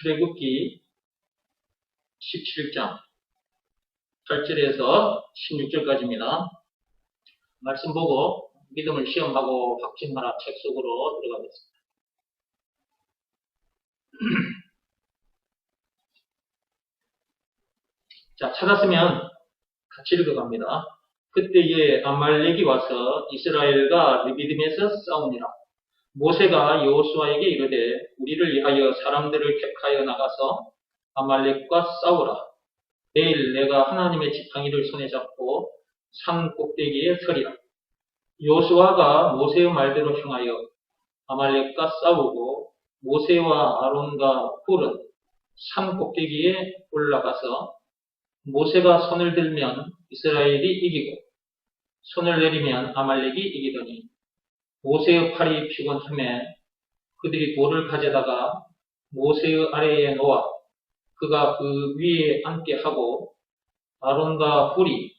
출애굽기 17장 8절에서 16절까지입니다. 말씀 보고 믿음을 시험하고 확증하라 책 속으로 들어가겠습니다. 자, 찾았으면 같이 읽어갑니다. 그때에 아말렉이 와서 이스라엘과 르비딤에서 싸우니라. 모세가 여호수아에게 이르되 우리를 위하여 사람들을 택하여 나가서 아말렉과 싸우라. 내일 내가 하나님의 지팡이를 손에 잡고 산 꼭대기에 서리라. 여호수아가 모세의 말대로 행하여 아말렉과 싸우고 모세와 아론과 훌은 산 꼭대기에 올라가서 모세가 손을 들면 이스라엘이 이기고 손을 내리면 아말렉이 이기더니 모세의 팔이 피곤함에 그들이 돌을 가져다가 모세의 아래에 놓아 그가 그 위에 앉게 하고 아론과 훌이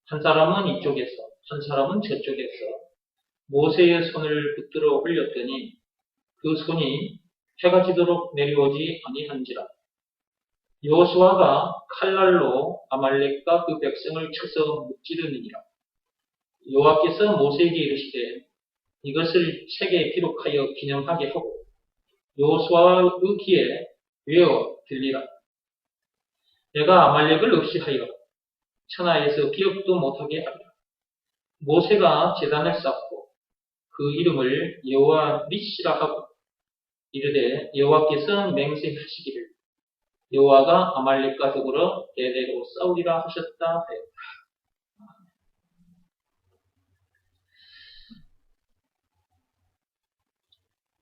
한 사람은 이쪽에서 한 사람은 저쪽에서 모세의 손을 붙들어 올렸더니 그 손이 해가 지도록 내려오지 아니한지라. 여호수아가 칼날로 아말렉과 그 백성을 쳐서 무찌르니라. 여호와께서 모세에게 이르시되 이것을 책에 기록하여 기념하게 하고 여호수아의 귀에 외어 들리라. 내가 아말렉을 없이 하여 천하에서 기억도 못하게 하리라. 모세가 제단을 쌓고 그 이름을 여호와 니시라 하고 이르되 여호와께서 맹세하시기를 여호와가 아말렉과 더불어 대대로 싸우리라 하셨다 하였다.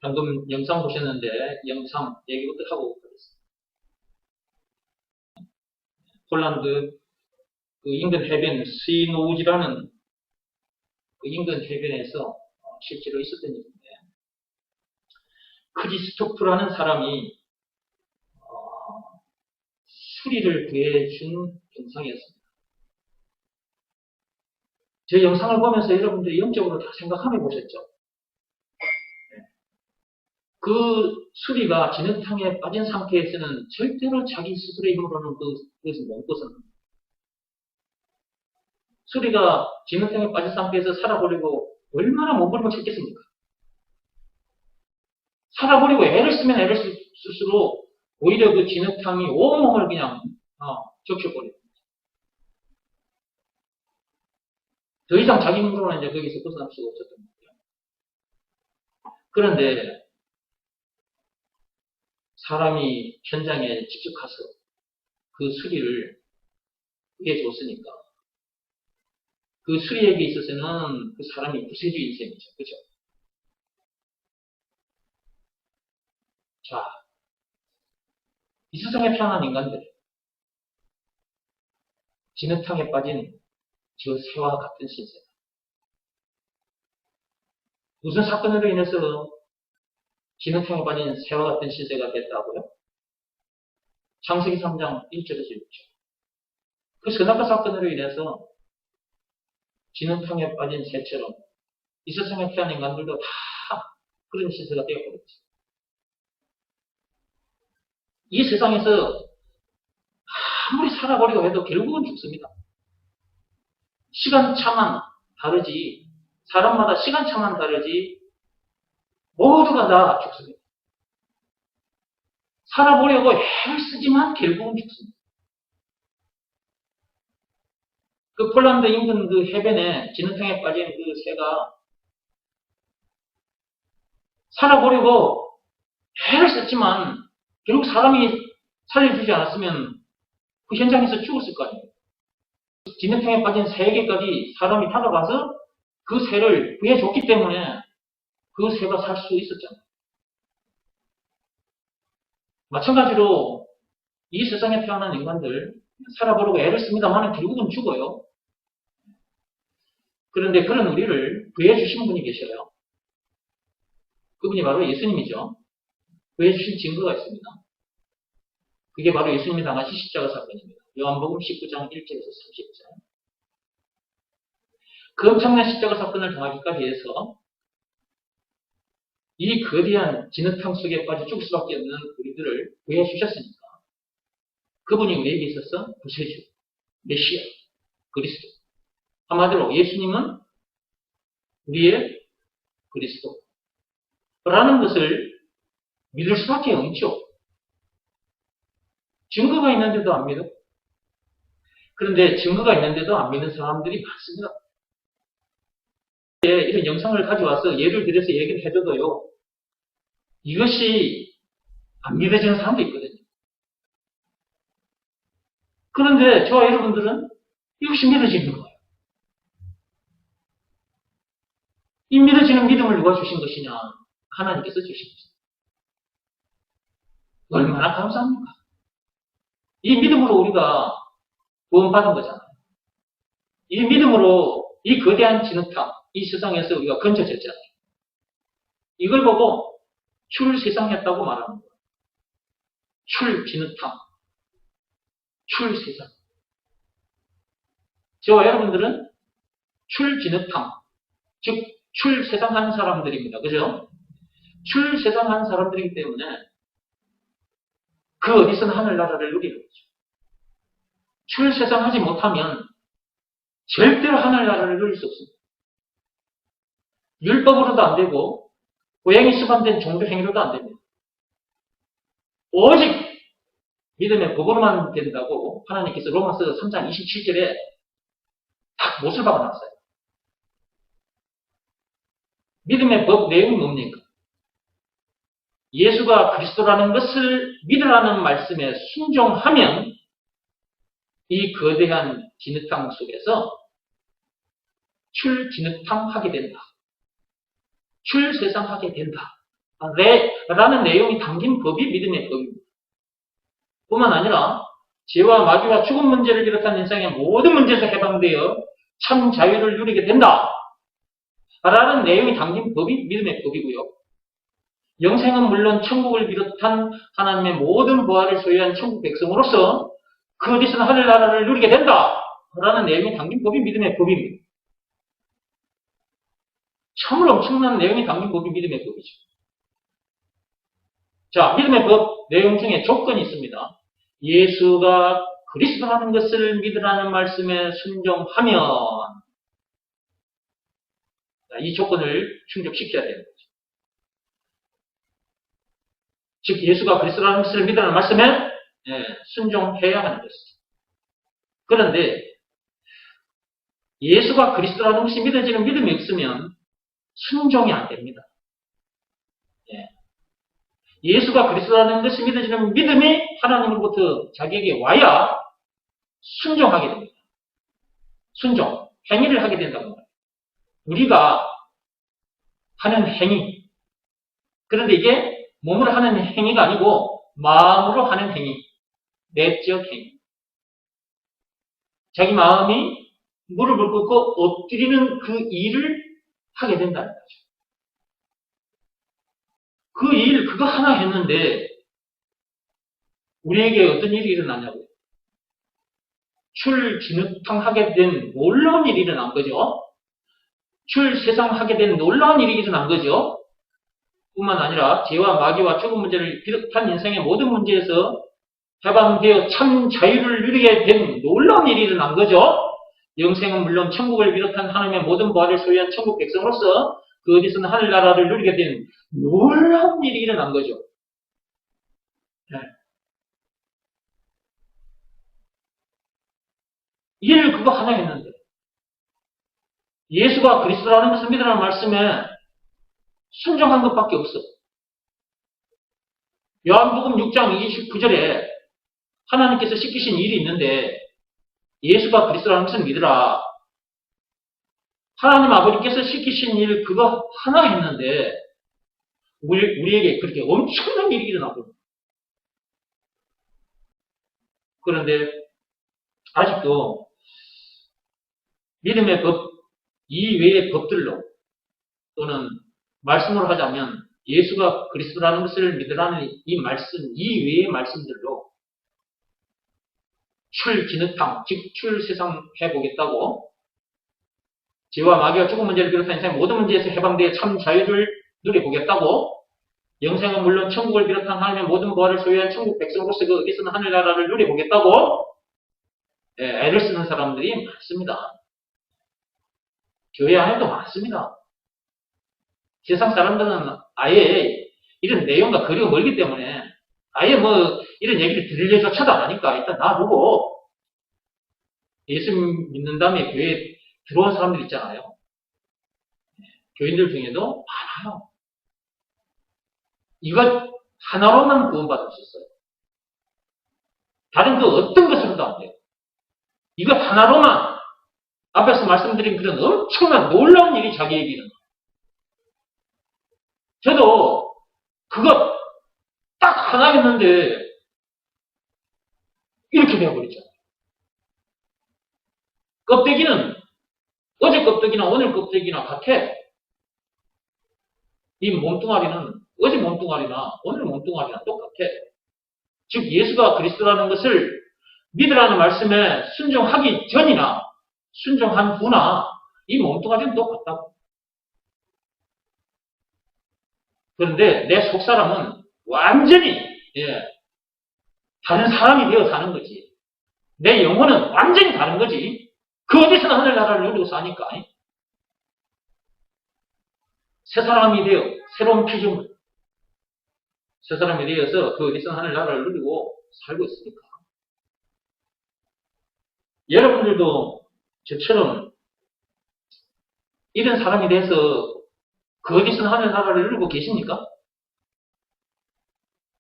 방금 영상 보셨는데 영상 얘기부터 하고 가겠습니다. 폴란드 그 인근 해변 스위노우지라는 그 인근 해변에서 실제로 있었던 일인데 크리스토프라는 사람이 수리를 구해준 영상이었습니다. 제 영상을 보면서 여러분들이 영적으로 다 생각해 보셨죠? 그 수리가 진흙탕에 빠진 상태에서는 절대로 자기 스스로의 힘으로는 그것을 못 벗어납니다. 수리가 진흙탕에 빠진 상태에서 살아보려고 얼마나 몸부림을 쳤겠습니까? 살아보려고 애를 쓰면 애를 쓸수록 오히려 그 진흙탕이 온몸을 그냥 적셔버립니다. 더 이상 자기 힘으로는 이제 거기서 벗어날 수가 없었던 거예요. 그런데 사람이 현장에 직접 가서 그 수리를 해줬으니까 그 수리에게 있어서는 그 사람이 구세주인 셈이죠. 그죠? 자, 이 세상에 태어난 인간들, 진흙탕에 빠진 저 새와 같은 신세. 무슨 사건으로 인해서 진흙탕에 빠진 새와 같은 신세가 됐다고요? 창세기 3장 1절에서 6절. 그 선악과 사건으로 인해서 진흙탕에 빠진 새처럼 이 세상에 태어난 인간들도 다 그런 신세가 되어버렸죠. 이 세상에서 아무리 살아보려고 해도 결국은 죽습니다. 시간차만 다르지, 사람마다 시간차만 다르지, 모두가 다 죽습니다. 살아보려고 애를 쓰지만 결국은 죽습니다. 그 폴란드 인근 그 해변에 진흙탕에 빠진 그 새가 살아보려고 애를 썼지만 결국 사람이 살려주지 않았으면 그 현장에서 죽었을 거 아니에요. 진흙탕에 빠진 새에게까지 사람이 다가가서 그 새를 구해줬기 때문에 그 새가 살 수 있었잖아요. 마찬가지로 이 세상에 태어난 인간들 살아보려고 애를 씁니다만 결국은 죽어요. 그런데 그런 우리를 구해주신 분이 계셔요. 그분이 바로 예수님이죠. 구해주신 증거가 있습니다. 그게 바로 예수님이 당하신 십자가 사건입니다. 요한복음 19장 1절에서 30절. 그 엄청난 십자가 사건을 당하기까지 해서 이 거대한 진흙탕 속에 빠져 죽을 수밖에 없는 우리들을 구해 주셨으니까 그분이 우리에게 있어서 구세주, 메시아, 그리스도. 한마디로 예수님은 우리의 그리스도라는 것을 믿을 수밖에 없죠. 증거가 있는데도 안 믿어? 그런데 증거가 있는데도 안 믿는 사람들이 많습니다. 이런 영상을 가져와서 예를 들어서 얘기를 해줘도요, 이것이 안 믿어지는 사람도 있거든요. 그런데 저와 여러분들은 이것이 믿어지는 거예요. 이 믿어지는 믿음을 누가 주신 것이냐? 하나님께서 주신 것입니다. 얼마나 감사합니까? 이 믿음으로 우리가 구원받은 거잖아요. 이 믿음으로 이 거대한 진흙탕, 이 세상에서 우리가 건져졌잖아요. 이걸 보고 출세상했다고 말하는 거예요. 출진흙탕, 출세상. 저와 여러분들은 출진흙탕, 즉 출세상한 사람들입니다. 그죠? 출세상한 사람들이기 때문에 그 어디서는 하늘나라를 누리는 거죠. 출세상하지 못하면 절대로 하늘나라를 누릴 수 없습니다. 율법으로도 안 되고 고양이 수반된 종교 행위로도 안 됩니다. 오직 믿음의 법으로만 된다고 하나님께서 로마서 3장 27절에 딱 못을 박아놨어요. 믿음의 법 내용이 뭡니까? 예수가 그리스도라는 것을 믿으라는 말씀에 순종하면 이 거대한 진흙탕 속에서 출진흙탕 하게 된다. 출세상하게 된다. 라는 내용이 담긴 법이 믿음의 법입니다. 뿐만 아니라 죄와 마귀와 죽음 문제를 비롯한 인생의 모든 문제에서 해방되어 참 자유를 누리게 된다. 라는 내용이 담긴 법이 믿음의 법이고요. 영생은 물론 천국을 비롯한 하나님의 모든 부활을 소유한 천국 백성으로서 그 어디서나 하늘나라를 누리게 된다. 라는 내용이 담긴 법이 믿음의 법입니다. 참으로 엄청난 내용이 담긴 법이 믿음의 법이죠. 자, 믿음의 법 내용 중에 조건이 있습니다. 예수가 그리스도라는 것을 믿으라는 말씀에 순종하면 이 조건을 충족시켜야 되는 거죠. 즉 예수가 그리스도라는 것을 믿으라는 말씀에 순종해야 하는 것이죠. 그런데 예수가 그리스도라는 것이 믿어지는 믿음이 없으면 순종이 안 됩니다. 예수가 그리스도라는 것이 믿어지는 믿음이 하나님으로부터 자기에게 와야 순종하게 됩니다. 순종, 행위를 하게 된다고 말합니다. 우리가 하는 행위. 그런데 이게 몸으로 하는 행위가 아니고 마음으로 하는 행위. 내적 행위. 자기 마음이 무릎을 꿇고 엎드리는 그 일을 하게 된다는 거죠. 그 일, 그거 하나 했는데, 우리에게 어떤 일이 일어나냐고요? 출진흙탕하게 된 놀라운 일이 일어난 거죠. 출세상하게 된 놀라운 일이 일어난 거죠. 뿐만 아니라 죄와 마귀와 죽음 문제를 비롯한 인생의 모든 문제에서 해방되어 참 자유를 누리게 된 놀라운 일이 일어난 거죠. 영생은 물론 천국을 비롯한 하나님의 모든 부활을 소유한 천국 백성으로서 그 어디서는 하늘나라를 누리게 된 놀라운 일이 일어난 거죠. 네. 일 그거 하나 했는데 예수가 그리스도라는 것을 믿으라는 말씀에 순종한 것밖에 없어. 요한복음 6장 29절에 하나님께서 시키신 일이 있는데 예수가 그리스도라는 것을 믿으라. 하나님 아버지께서 시키신 일 그거 하나 했는데 우리에게 그렇게 엄청난 일이 일어나고 그런데 아직도 믿음의 법 이외의 법들로 또는 말씀으로 하자면 예수가 그리스도라는 것을 믿으라는 이 말씀 이외의 말씀들로 출진흙탕, 즉 출세상 해보겠다고 죄와 마귀와 죽음 문제를 비롯한 인생의 모든 문제에서 해방되어 참 자유를 누려보겠다고? 영생은 물론 천국을 비롯한 하나님의 모든 부활을 소유한 천국 백성으로서 그 어디서는 하늘나라를 누려보겠다고? 예, 애를 쓰는 사람들이 많습니다. 교회 안에도 많습니다. 세상 사람들은 아예 이런 내용과 거리가 멀기 때문에 아예 뭐 이런 얘기를 들려조차도 안 하니까 일단 놔두고 예수 믿는 다음에 교회에 들어온 사람들 있잖아요. 교인들 중에도 많아요. 이것 하나로만 구원받을 수 있어요. 다른 그 어떤 것으로도 안 돼요. 이것 하나로만 앞에서 말씀드린 그런 엄청난 놀라운 일이 자기에게 일어나요. 저도 그것 딱 하나였는데 이렇게 되어버리잖아요. 껍데기는 어제 껍데기나 오늘 껍데기나 같아. 이 몸뚱아리는 어제 몸뚱아리나 오늘 몸뚱아리나 똑같아. 즉 예수가 그리스도라는 것을 믿으라는 말씀에 순종하기 전이나 순종한 후나 이 몸뚱아리는 똑같다고. 그런데 내 속사람은 완전히 다른 사람이 되어 사는 거지. 내 영혼은 완전히 다른 거지. 그 어디서나 하늘나라를 누리고 사니까. 새 사람이 되어 새로운 피조물. 새 사람이 되어서 그 어디서나 하늘나라를 누리고 살고 있으니까. 여러분들도 저처럼 이런 사람이 돼서 그 어디서나 하늘나라를 누리고 계십니까?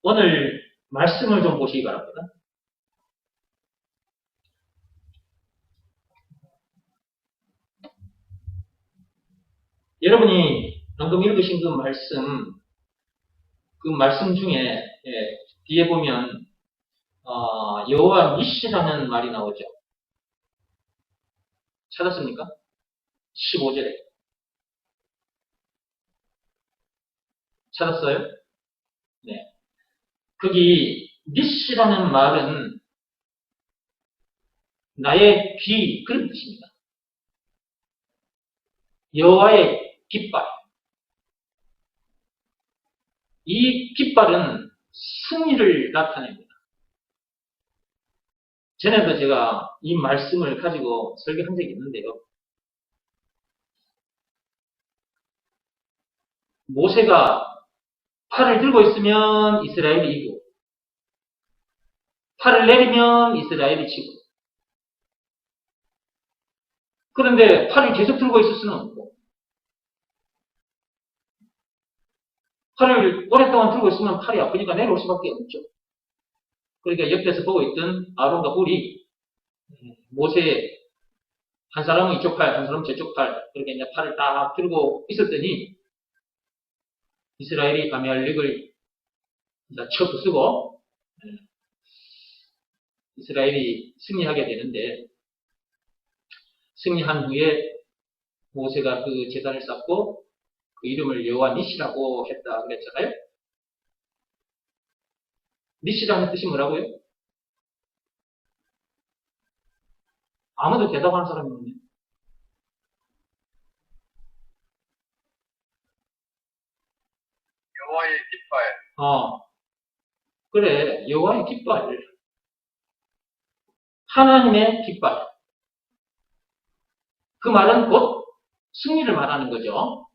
오늘 말씀을 좀 보시기 바랍니다. 여러분이 방금 읽으신 그 말씀 중에 뒤에 보면 여호와 니시라는 말이 나오죠. 찾았습니까? 15절에. 찾았어요? 네. 거기 니시라는 말은 나의 귀 그런 뜻입니다. 여호와의 깃발. 이 깃발은 승리를 나타냅니다. 전에도 제가 이 말씀을 가지고 설교한 적이 있는데요. 모세가 팔을 들고 있으면 이스라엘이 이기고 팔을 내리면 이스라엘이 지고 그런데 팔을 계속 들고 있을 수는 없고 팔을 오랫동안 들고 있으면 팔이 아프니까 내려올 수밖에 없죠. 그러니까 옆에서 보고 있던 아론과 홀이 모세 한 사람은 이쪽 팔, 한 사람은 저쪽 팔 그렇게 이제 팔을 딱 들고 있었더니 이스라엘이 아말렉을 쳐 부수고 이스라엘이 승리하게 되는데 승리한 후에 모세가 그 제단을 쌓고 그 이름을 여호와 니시라고 했다 그랬잖아요. 니시라는 뜻이 뭐라고요? 아무도 대답하는 사람이 없네. 여호와의 깃발. 그래. 여호와의 깃발. 하나님의 깃발. 그 말은 곧 승리를 말하는 거죠.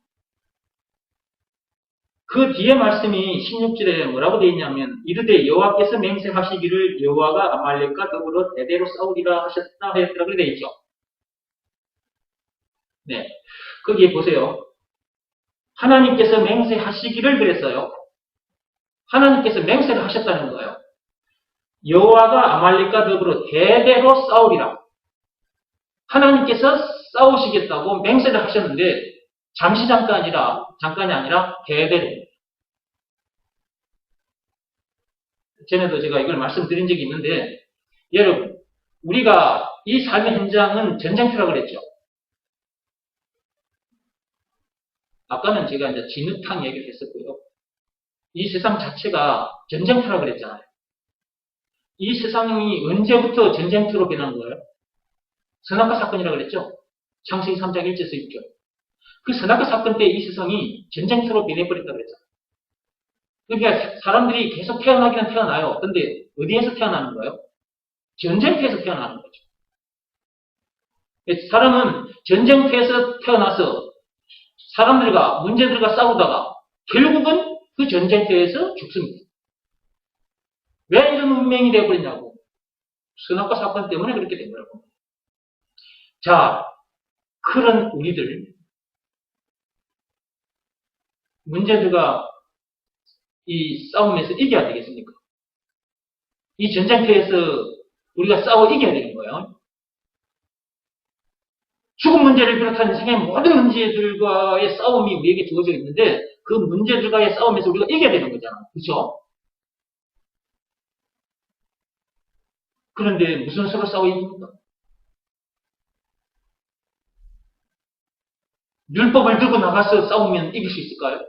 그 뒤에 말씀이 16절에 뭐라고 되어 있냐면 이르되 여호와께서 맹세하시기를 여호와가 아말렉과 더불어 대대로 싸우리라 하셨다 하였더라고 되어 있죠. 네, 거기에 보세요. 하나님께서 맹세하시기를 그랬어요. 하나님께서 맹세를 하셨다는 거예요. 여호와가 아말렉과 더불어 대대로 싸우리라. 하나님께서 싸우시겠다고 맹세를 하셨는데 잠깐이 아니라 대대로. 전에도 제가 이걸 말씀드린 적이 있는데 여러분 우리가 이 삶의 현장은 전쟁터라고 그랬죠. 아까는 제가 이제 진흙탕 얘기를 했었고요. 이 세상 자체가 전쟁터라고 그랬잖아요. 이 세상이 언제부터 전쟁터로 변한 거예요? 선악과 사건이라고 그랬죠. 창세기 3장 1절에서 6절. 그 선악과 사건 때 이 세상이 전쟁터로 변해버렸다고 그랬잖아요. 그러니까 사람들이 계속 태어나기는 태어나요. 근데 어디에서 태어나는 거예요? 전쟁터에서 태어나는 거죠. 사람은 전쟁터에서 태어나서 사람들과 문제들과 싸우다가 결국은 그 전쟁터에서 죽습니다. 왜 이런 운명이 되어버리냐고. 선악과 사건 때문에 그렇게 된 거라고. 자, 그런 우리들, 문제들과 이 싸움에서 이겨야 되겠습니까? 이 전쟁터에서 우리가 싸워 이겨야 되는 거예요. 죽음 문제를 비롯한 인생의 모든 문제들과의 싸움이 우리에게 주어져 있는데 그 문제들과의 싸움에서 우리가 이겨야 되는 거잖아요. 그렇죠? 그런데 무슨 수로 싸워 이깁니까? 율법을 들고 나가서 싸우면 이길 수 있을까요?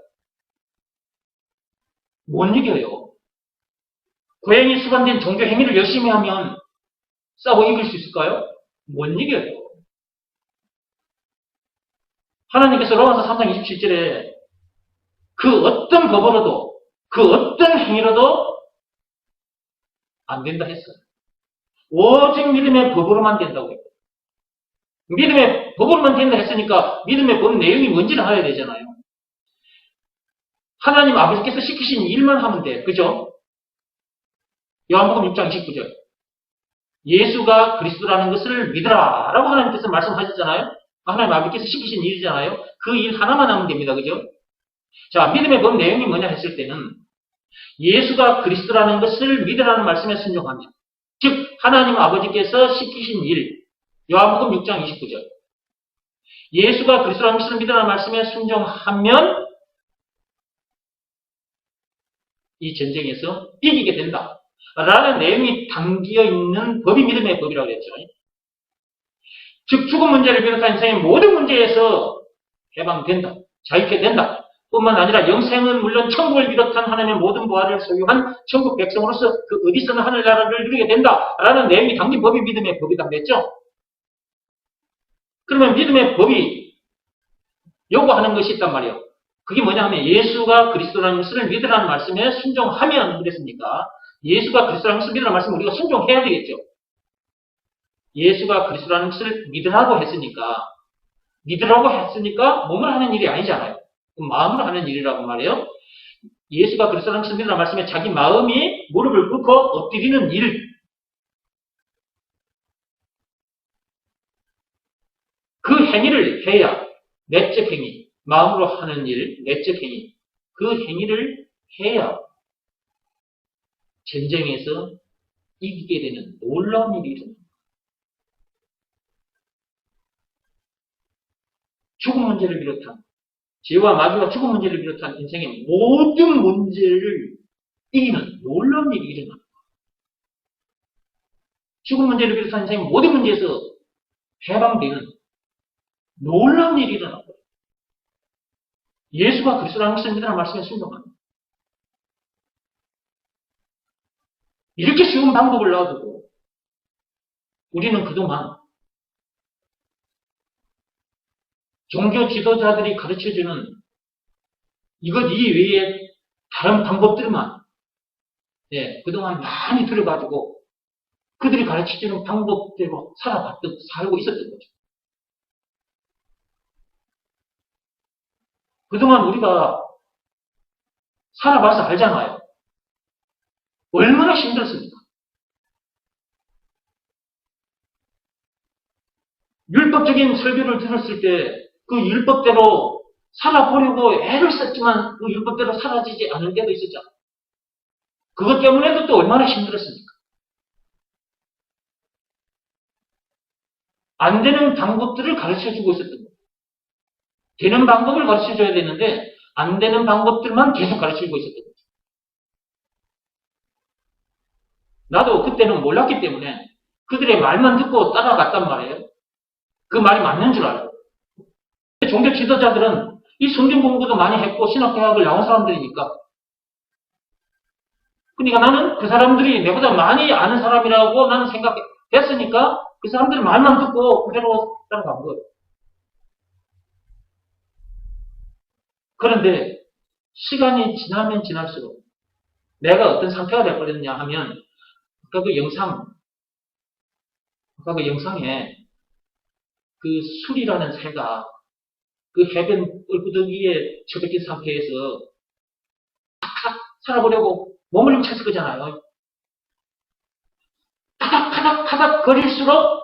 못 이겨요. 고행이 수반된 종교 행위를 열심히 하면 싸워 이길 수 있을까요? 못 이겨요. 하나님께서 로마서 3장 27절에 그 어떤 법으로도 그 어떤 행위로도 안 된다 했어요. 오직 믿음의 법으로만 된다고 했어요. 믿음의 법으로만 된다 했으니까 믿음의 법 내용이 뭔지를 알아야 되잖아요. 하나님 아버지께서 시키신 일만 하면 돼. 그죠? 요한복음 6장 29절. 예수가 그리스도라는 것을 믿으라 라고 하나님께서 말씀하셨잖아요. 하나님 아버지께서 시키신 일이잖아요. 그 일 하나만 하면 됩니다. 그죠? 자, 믿음의 법 내용이 뭐냐 했을 때는 예수가 그리스도라는 것을 믿으라는 말씀에 순종하면, 즉 하나님 아버지께서 시키신 일, 요한복음 6장 29절. 예수가 그리스도라는 것을 믿으라는 말씀에 순종하면 이 전쟁에서 이기게 된다 라는 내용이 담겨 있는 법이 믿음의 법이라고 했죠. 즉 죽음 문제를 비롯한 인생의 모든 문제에서 해방된다, 자유케 된다 뿐만 아니라 영생은 물론 천국을 비롯한 하나님의 모든 보화를 소유한 천국 백성으로서 그 어디서나 하늘나라를 누리게 된다라는 내용이 담긴 법이 믿음의 법이다 그랬죠. 그러면 믿음의 법이 요구하는 것이 있단 말이에요. 그게 뭐냐 하면 예수가 그리스도라는 것을 믿으라는 말씀에 순종하면 그랬습니까? 예수가 그리스도라는 것을 믿으라는 말씀에 우리가 순종해야 되겠죠. 예수가 그리스도라는 것을 믿으라고 했으니까 몸을 하는 일이 아니잖아요. 마음으로 하는 일이라고 말해요. 예수가 그리스도라는 것을 믿으라는 말씀에 자기 마음이 무릎을 꿇고 엎드리는 일, 그 행위를 해야 내적 행위, 마음으로 하는 일, 내적 행위, 그 행위를 해야 전쟁에서 이기게 되는 놀라운 일이 일어납니다. 죽음 문제를 비롯한, 죄와 마귀와 죽음 문제를 비롯한 인생의 모든 문제를 이기는 놀라운 일이 일어납니다. 죽음 문제를 비롯한 인생의 모든 문제에서 해방되는 놀라운 일이 일어납니다. 예수가 그리스도라는 것을 믿으라는 말씀에 순종합니다. 이렇게 쉬운 방법을 놔두고 우리는 그동안 종교 지도자들이 가르쳐주는 이것 이외에 다른 방법들만 그동안 많이 들어가지고 그들이 가르쳐주는 방법대로 살고 있었던 거죠. 그동안 우리가 살아봐서 알잖아요. 얼마나 힘들었습니까? 율법적인 설교를 들었을 때 그 율법대로 살아보려고 애를 썼지만 그 율법대로 사라지지 않을 때도 있었잖아요. 그것 때문에도 또 얼마나 힘들었습니까? 안 되는 방법들을 가르쳐주고 있었던 거예요. 되는 방법을 가르쳐줘야 되는데 안 되는 방법들만 계속 가르쳐주고 있었던 거죠. 나도 그때는 몰랐기 때문에 그들의 말만 듣고 따라갔단 말이에요. 그 말이 맞는 줄 알고. 종교 지도자들은 이 성경 공부도 많이 했고 신학대학을 나온 사람들이니까. 그러니까 나는 그 사람들이 내보다 많이 아는 사람이라고 나는 생각했으니까 그 사람들 말만 듣고 그대로 따라간 거예요. 그런데 시간이 지나면 지날수록 내가 어떤 상태가 되어버렸냐 하면 아까 그 영상에 그 술이라는 새가 그 해변 꿀구덩이에 처박힌 상태에서 살아보려고 몸을 훔쳤을 거잖아요. 파닥파닥 거릴수록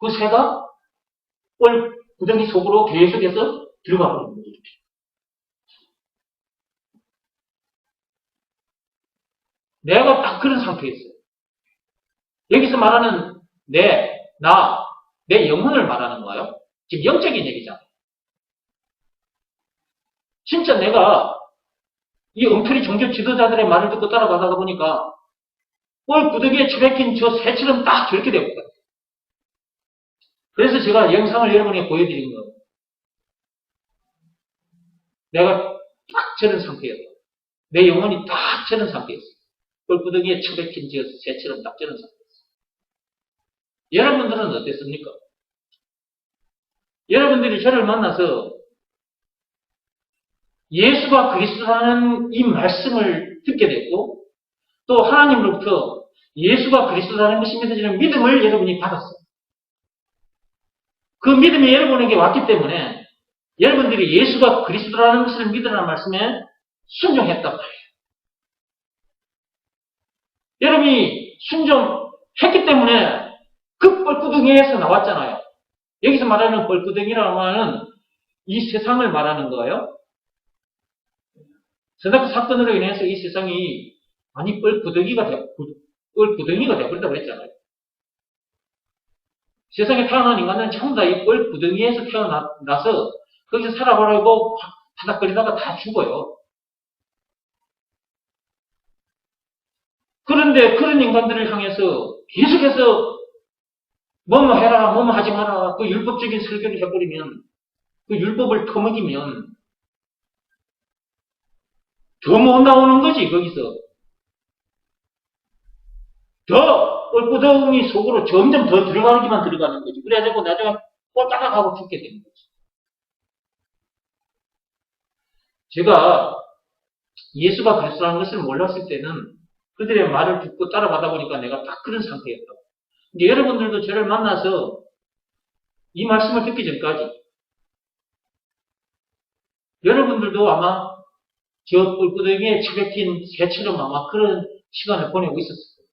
그 새가 꿀구덩이 속으로 계속해서 들어가 버리는 거죠. 내가 딱 그런 상태였어요. 여기서 말하는 내 영혼을 말하는 거예요. 지금 영적인 얘기잖아요. 진짜 내가 이 엉터리 종교 지도자들의 말을 듣고 따라가다가 보니까 꿀구덩이에 처박힌 저 새처럼 딱 저렇게 되었거든요. 그래서 제가 영상을 여러분에게 보여드린 거예요. 내가 딱 저런 상태였다. 내 영혼이 딱 저런 상태였어요. 꿀구덩이에 처박힌 저 새처럼 딱 저런 상태였어요. 여러분들은 어땠습니까? 여러분들이 저를 만나서 예수가 그리스도라는 이 말씀을 듣게 됐고 또 하나님으로부터 예수가 그리스도라는 것이 믿어지는 믿음을 여러분이 받았어요. 그 믿음이 여러분에게 왔기 때문에 여러분들이 예수가 그리스도라는 것을 믿으라는 말씀에 순종했단 말이에요. 여러분이 순종했기 때문에 그 뻘구덩이에서 나왔잖아요. 여기서 말하는 뻘구덩이라는 말은 이 세상을 말하는 거예요. 선악 사건으로 인해서 이 세상이 많이 뻘구덩이가 되어버렸다고 그랬잖아요. 세상에 태어난 인간은 전부 다 이 뻘구덩이에서 태어나서 거기서 살아보려고 바닥거리다가 다 죽어요. 그런데 그런 인간들을 향해서 계속해서 뭐뭐 해라, 뭐뭐 하지 마라, 그 율법적인 설교를 해버리면, 그 율법을 터먹이면 더 못 나오는 거지, 거기서. 더 꿀구덩이 속으로 점점 더 들어가기만 들어가는 거지. 그래가지고 나중에 꼴딱딱 하고 죽게 되는 거지. 제가 예수가 그리스도라는 것을 몰랐을 때는 그들의 말을 듣고 따라가다 보니까 내가 딱 그런 상태였다고. 이제 여러분들도 저를 만나서 이 말씀을 듣기 전까지 여러분들도 아마 저 꿀구덩이에 처박힌 새처럼 아마 그런 시간을 보내고 있었을 거예요.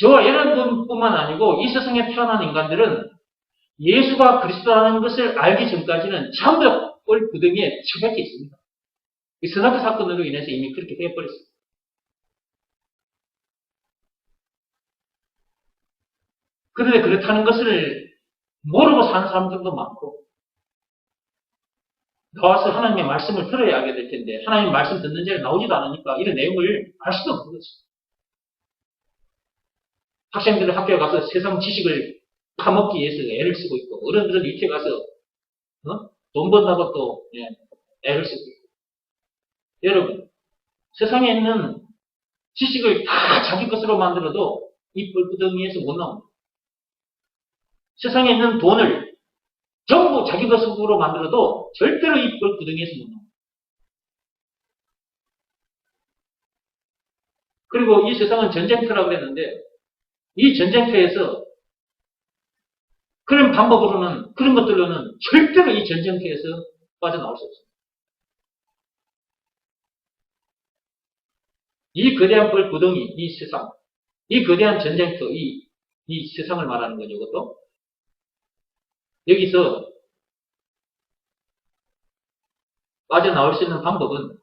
저와 여러분뿐만 아니고 이 세상에 태어난 인간들은 예수가 그리스도라는 것을 알기 전까지는 전부 다 꿀구덩이에 처박혀 있습니다. 이 선악 사건으로 인해서 이미 그렇게 되어버렸습니다. 그런데 그렇다는 것을 모르고 사는 사람들도 많고 나와서 하나님의 말씀을 들어야 하게 될 텐데 하나님 말씀 듣는 자리에 나오지도 않으니까 이런 내용을 알 수도 없는 거죠. 학생들은 학교에 가서 세상 지식을 파먹기 위해서 애를 쓰고 있고 어른들은 유치에 가서 돈 번다고 또 애를 쓰고 있고 여러분 세상에 있는 지식을 다 자기 것으로 만들어도 이 뿔구덩이에서 못 나옵니다. 세상에 있는 돈을 전부 자기 것으로 만들어도 절대로 이 뿔구덩이에서 못 나옵니다. 그리고 이 세상은 전쟁터라고 했는데 이 전쟁터에서 그런 방법으로는 그런 것들로는 절대로 이 전쟁터에서 빠져나올 수 없습니다. 이 거대한 뿔구덩이, 이 세상, 이 거대한 전쟁터, 이 세상을 말하는 거죠. 이것도 여기서 빠져나올 수 있는 방법은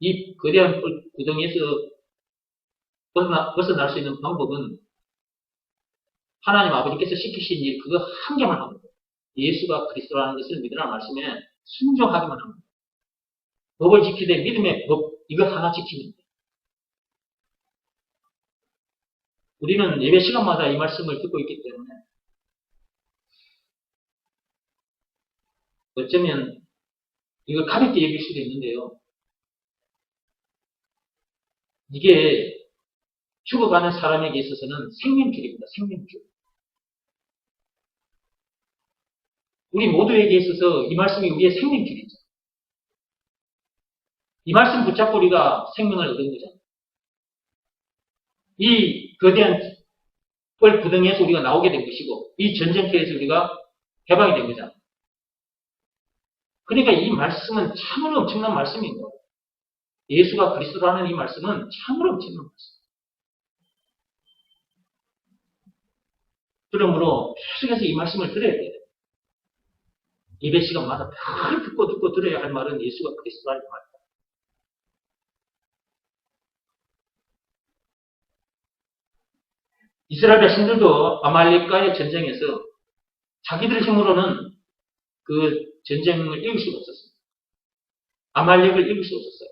이 거대한 뿔구덩이에서 벗어날 수 있는 방법은 하나님 아버지께서 시키신 일 그거 한 개만 합니다. 예수가 그리스도라는 것을 믿으라는 말씀에 순종하기만 합니다. 법을 지키되 믿음의 법 이거 하나 지키면 돼요. 우리는 예배 시간마다 이 말씀을 듣고 있기 때문에 어쩌면 이걸 가볍게 얘기할 수도 있는데요. 이게 죽어가는 사람에게 있어서는 생명줄입니다. 생명줄. 우리 모두에게 있어서 이 말씀이 우리의 생명줄이죠. 이 말씀 붙잡고 우리가 생명을 얻은 거잖아요. 이 거대한 뻘 구덩이에서 우리가 나오게 된 것이고, 이 전쟁터에서 우리가 해방이 된 거잖아요. 그러니까 이 말씀은 참으로 엄청난 말씀인 거예요. 예수가 그리스도라는 이 말씀은 참으로 엄청난 말씀. 그러므로 계속해서 이 말씀을 들어야 돼요. 예배 시간마다 늘 듣고 들어야 할 말은 예수가 그리스도라는 말이다. 이스라엘 백성들도 아말렉과의 전쟁에서 자기들 힘으로는 그 전쟁을 이길 수가 없었습니다. 아말렉을 이길 수 없었어요.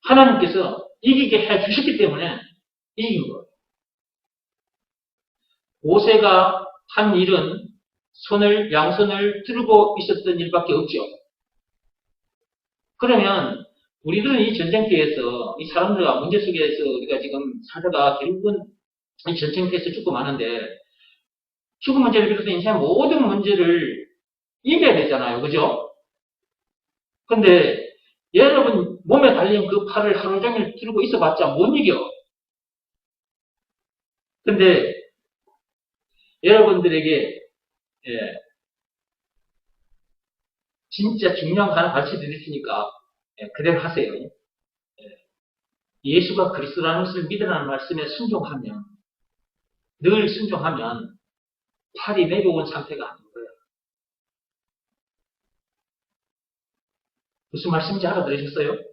하나님께서 이기게 해 주셨기 때문에 이긴 거예요. 모세가 한 일은 양손을 들고 있었던 일밖에 없죠. 그러면 우리들은 이 전쟁터에서 이 사람들과 문제 속에서 우리가 지금 살다가 결국은 이 전쟁터에서 죽고 마는데, 죽음 문제를 비롯해 인생의 모든 문제를 이겨야 되잖아요. 그죠? 근데 여러분 몸에 달린 그 팔을 하루 종일 들고 있어봤자 못 이겨. 근데 여러분들에게 진짜 중요한 거 하나 가르쳐 드릴 테니까 그대로 하세요. 예수가 그리스도라는 것을 믿으라는 말씀에 순종하면, 늘 순종하면 팔이 내려온 상태가 아닌 거예요. 무슨 말씀인지 알아들으셨어요?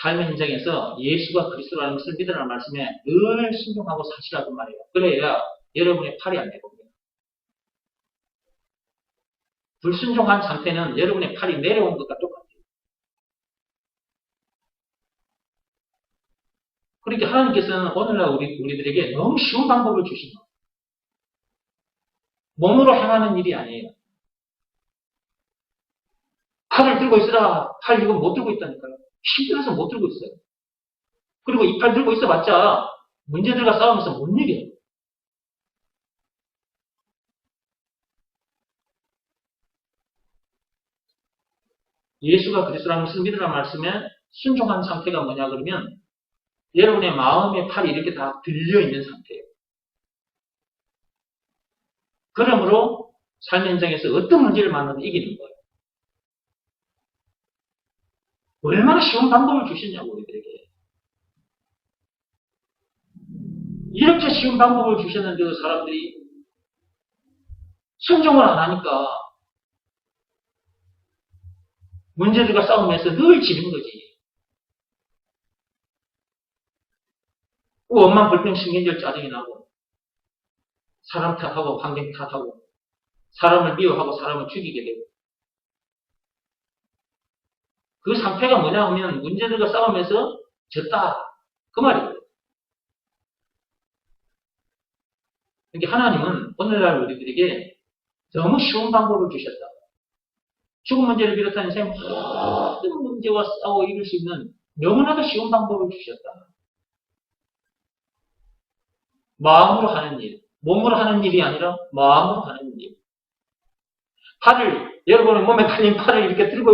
삶의 현장에서 예수가 그리스도라는 것을 믿으라는 말씀에 늘 순종하고 사시라고 말이에요. 그래야 여러분의 팔이 안 내려옵니다. 불순종한 상태는 여러분의 팔이 내려온 것과 똑같아요. 그러니까 하나님께서는 오늘날 우리들에게 너무 쉬운 방법을 주신 거예요. 몸으로 행하는 일이 아니에요. 팔을 들고 있으라. 팔 이거 못 들고 있다니까요. 힘들어서 못 들고 있어요. 그리고 이 팔 들고 있어봤자 문제들과 싸우면서 못 이겨요. 예수가 그리스도라는 것을 믿으라는 말씀에 순종한 상태가 뭐냐 그러면 여러분의 마음의 팔이 이렇게 다 들려있는 상태예요. 그러므로 삶의 현장에서 어떤 문제를 만나도 이기는 거예요. 얼마나 쉬운 방법을 주셨냐고 우리들에게. 이렇게 쉬운 방법을 주셨는데 사람들이 순종을 안 하니까 문제들과 싸우면서 늘 지는 거지. 엄만 불평 신경질 짜증이 나고 사람 탓하고 환경 탓하고 사람을 미워하고 사람을 죽이게 되고, 그 상태가 뭐냐 하면 문제들과 싸우면서 졌다. 그 말이에요. 그러니까 하나님은 오늘날 우리들에게 너무 쉬운 방법을 주셨다. 죽음 문제를 비롯한 인생 모든 문제와 싸워 이길 수 있는 너무나도 쉬운 방법을 주셨다. 마음으로 하는 일, 몸으로 하는 일이 아니라 마음으로 하는 일. 여러분의 몸에 달린 팔을 이렇게 들고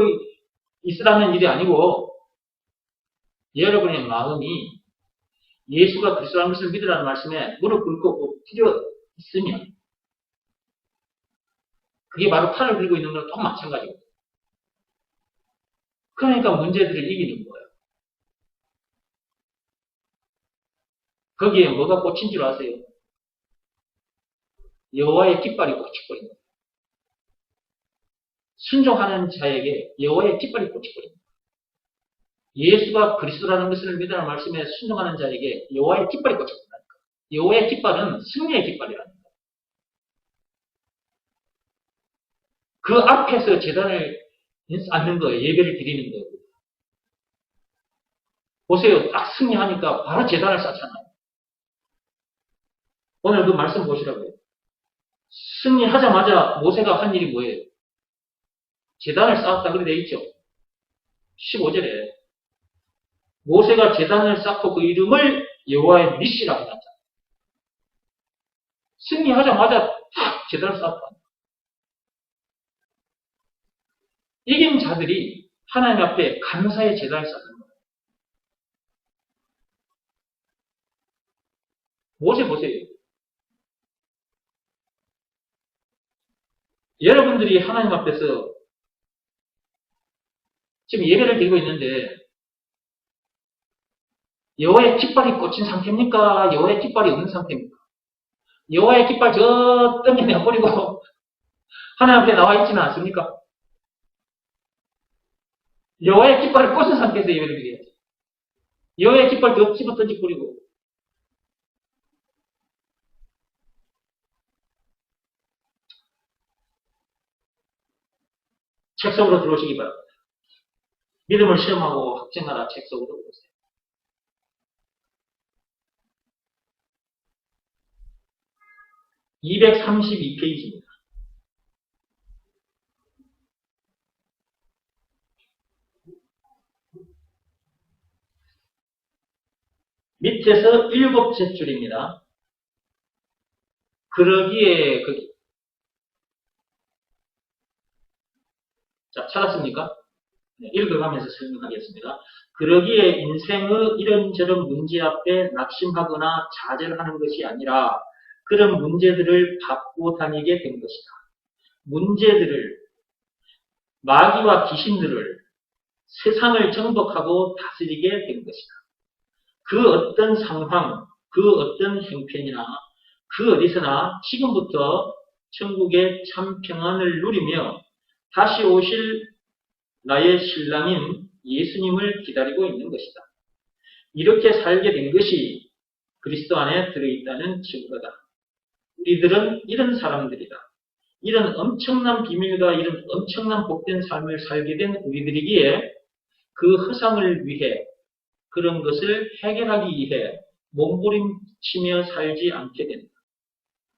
있으라는 일이 아니고, 여러분의 마음이 예수가 그리스도라는 것을 믿으라는 말씀에 무릎 꿇고 엎드려 있으면, 그게 바로 팔을 들고 있는 거랑 또 마찬가지고. 그러니까 문제들을 이기는 거예요. 거기에 뭐가 꽂힌 줄 아세요? 여호와의 깃발이 꽂혀버립니다. 순종하는 자에게 여호와의 깃발이 꽂혀버립니다. 예수가 그리스도라는 것을 믿으라는 말씀에 순종하는 자에게 여호와의 깃발이 꽂혀버립니다. 여호와의 깃발은 승리의 깃발이랍니다. 그 앞에서 제단을 앉는 거예요. 예배를 드리는 거예요. 보세요. 딱 승리하니까 바로 제단을 쌓잖아요. 오늘 그 말씀 보시라고요. 승리하자마자 모세가 한 일이 뭐예요? 제단을 쌓았다 그래 되어 있죠. 15절에 모세가 제단을 쌓고 그 이름을 여호와의 니시라고 해놨잖아요. 승리하자마자 탁 제대로 쌓았다. 이긴 자들이 하나님 앞에 감사의 제단을 쌓는 거예요. 모세 보세요. 여러분들이 하나님 앞에서 지금 예배를 드리고 있는데 여호와의 깃발이 꽂힌 상태입니까? 여호와의 깃발이 없는 상태입니까? 여호와의 깃발 저 던져 내버리고 하나님 앞에 나와 있지는 않습니까? 여호와의 깃발을 꽂은 상태에서 예배를 드려야지. 여호와의 깃발 더 집어 던져버리고 책 속으로 들어오시기 바랍니다. 믿음을 시험하고 확증하라 책 속으로 들어오세요. (232페이지입니다) 밑에서 7째 줄입니다. 그러기에 자, 찾았습니까? 네, 읽어가면서 설명하겠습니다. 그러기에 인생의 이런저런 문제 앞에 낙심하거나 좌절하는 것이 아니라 그런 문제들을 받고 다니게 된 것이다. 문제들을, 마귀와 귀신들을, 세상을 정복하고 다스리게 된 것이다. 그 어떤 상황, 그 어떤 형편이나 그 어디서나 지금부터 천국의 참 평안을 누리며 다시 오실 나의 신랑인 예수님을 기다리고 있는 것이다. 이렇게 살게 된 것이 그리스도 안에 들어있다는 증거다. 우리들은 이런 사람들이다. 이런 엄청난 비밀과 이런 엄청난 복된 삶을 살게 된 우리들이기에 그 허상을 위해 그런 것을 해결하기 위해 몸부림치며 살지 않게 된다.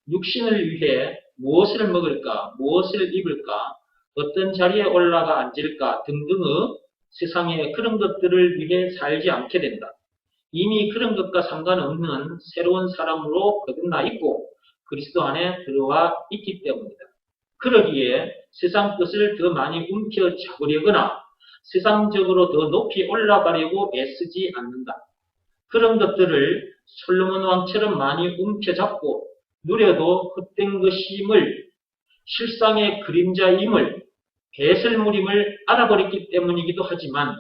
육신을 위해 무엇을 먹을까, 무엇을 입을까, 어떤 자리에 올라가 앉을까 등등의 세상의 그런 것들을 위해 살지 않게 된다. 이미 그런 것과 상관없는 새로운 사람으로 거듭나 있고 그리스도 안에 들어와 있기 때문이다. 그러기에 세상 것을 더 많이 움켜잡으려거나 세상적으로 더 높이 올라가려고 애쓰지 않는다. 그런 것들을 솔로몬 왕처럼 많이 움켜잡고 누려도 헛된 것임을, 실상의 그림자임을, 배설물임을 알아버렸기 때문이기도 하지만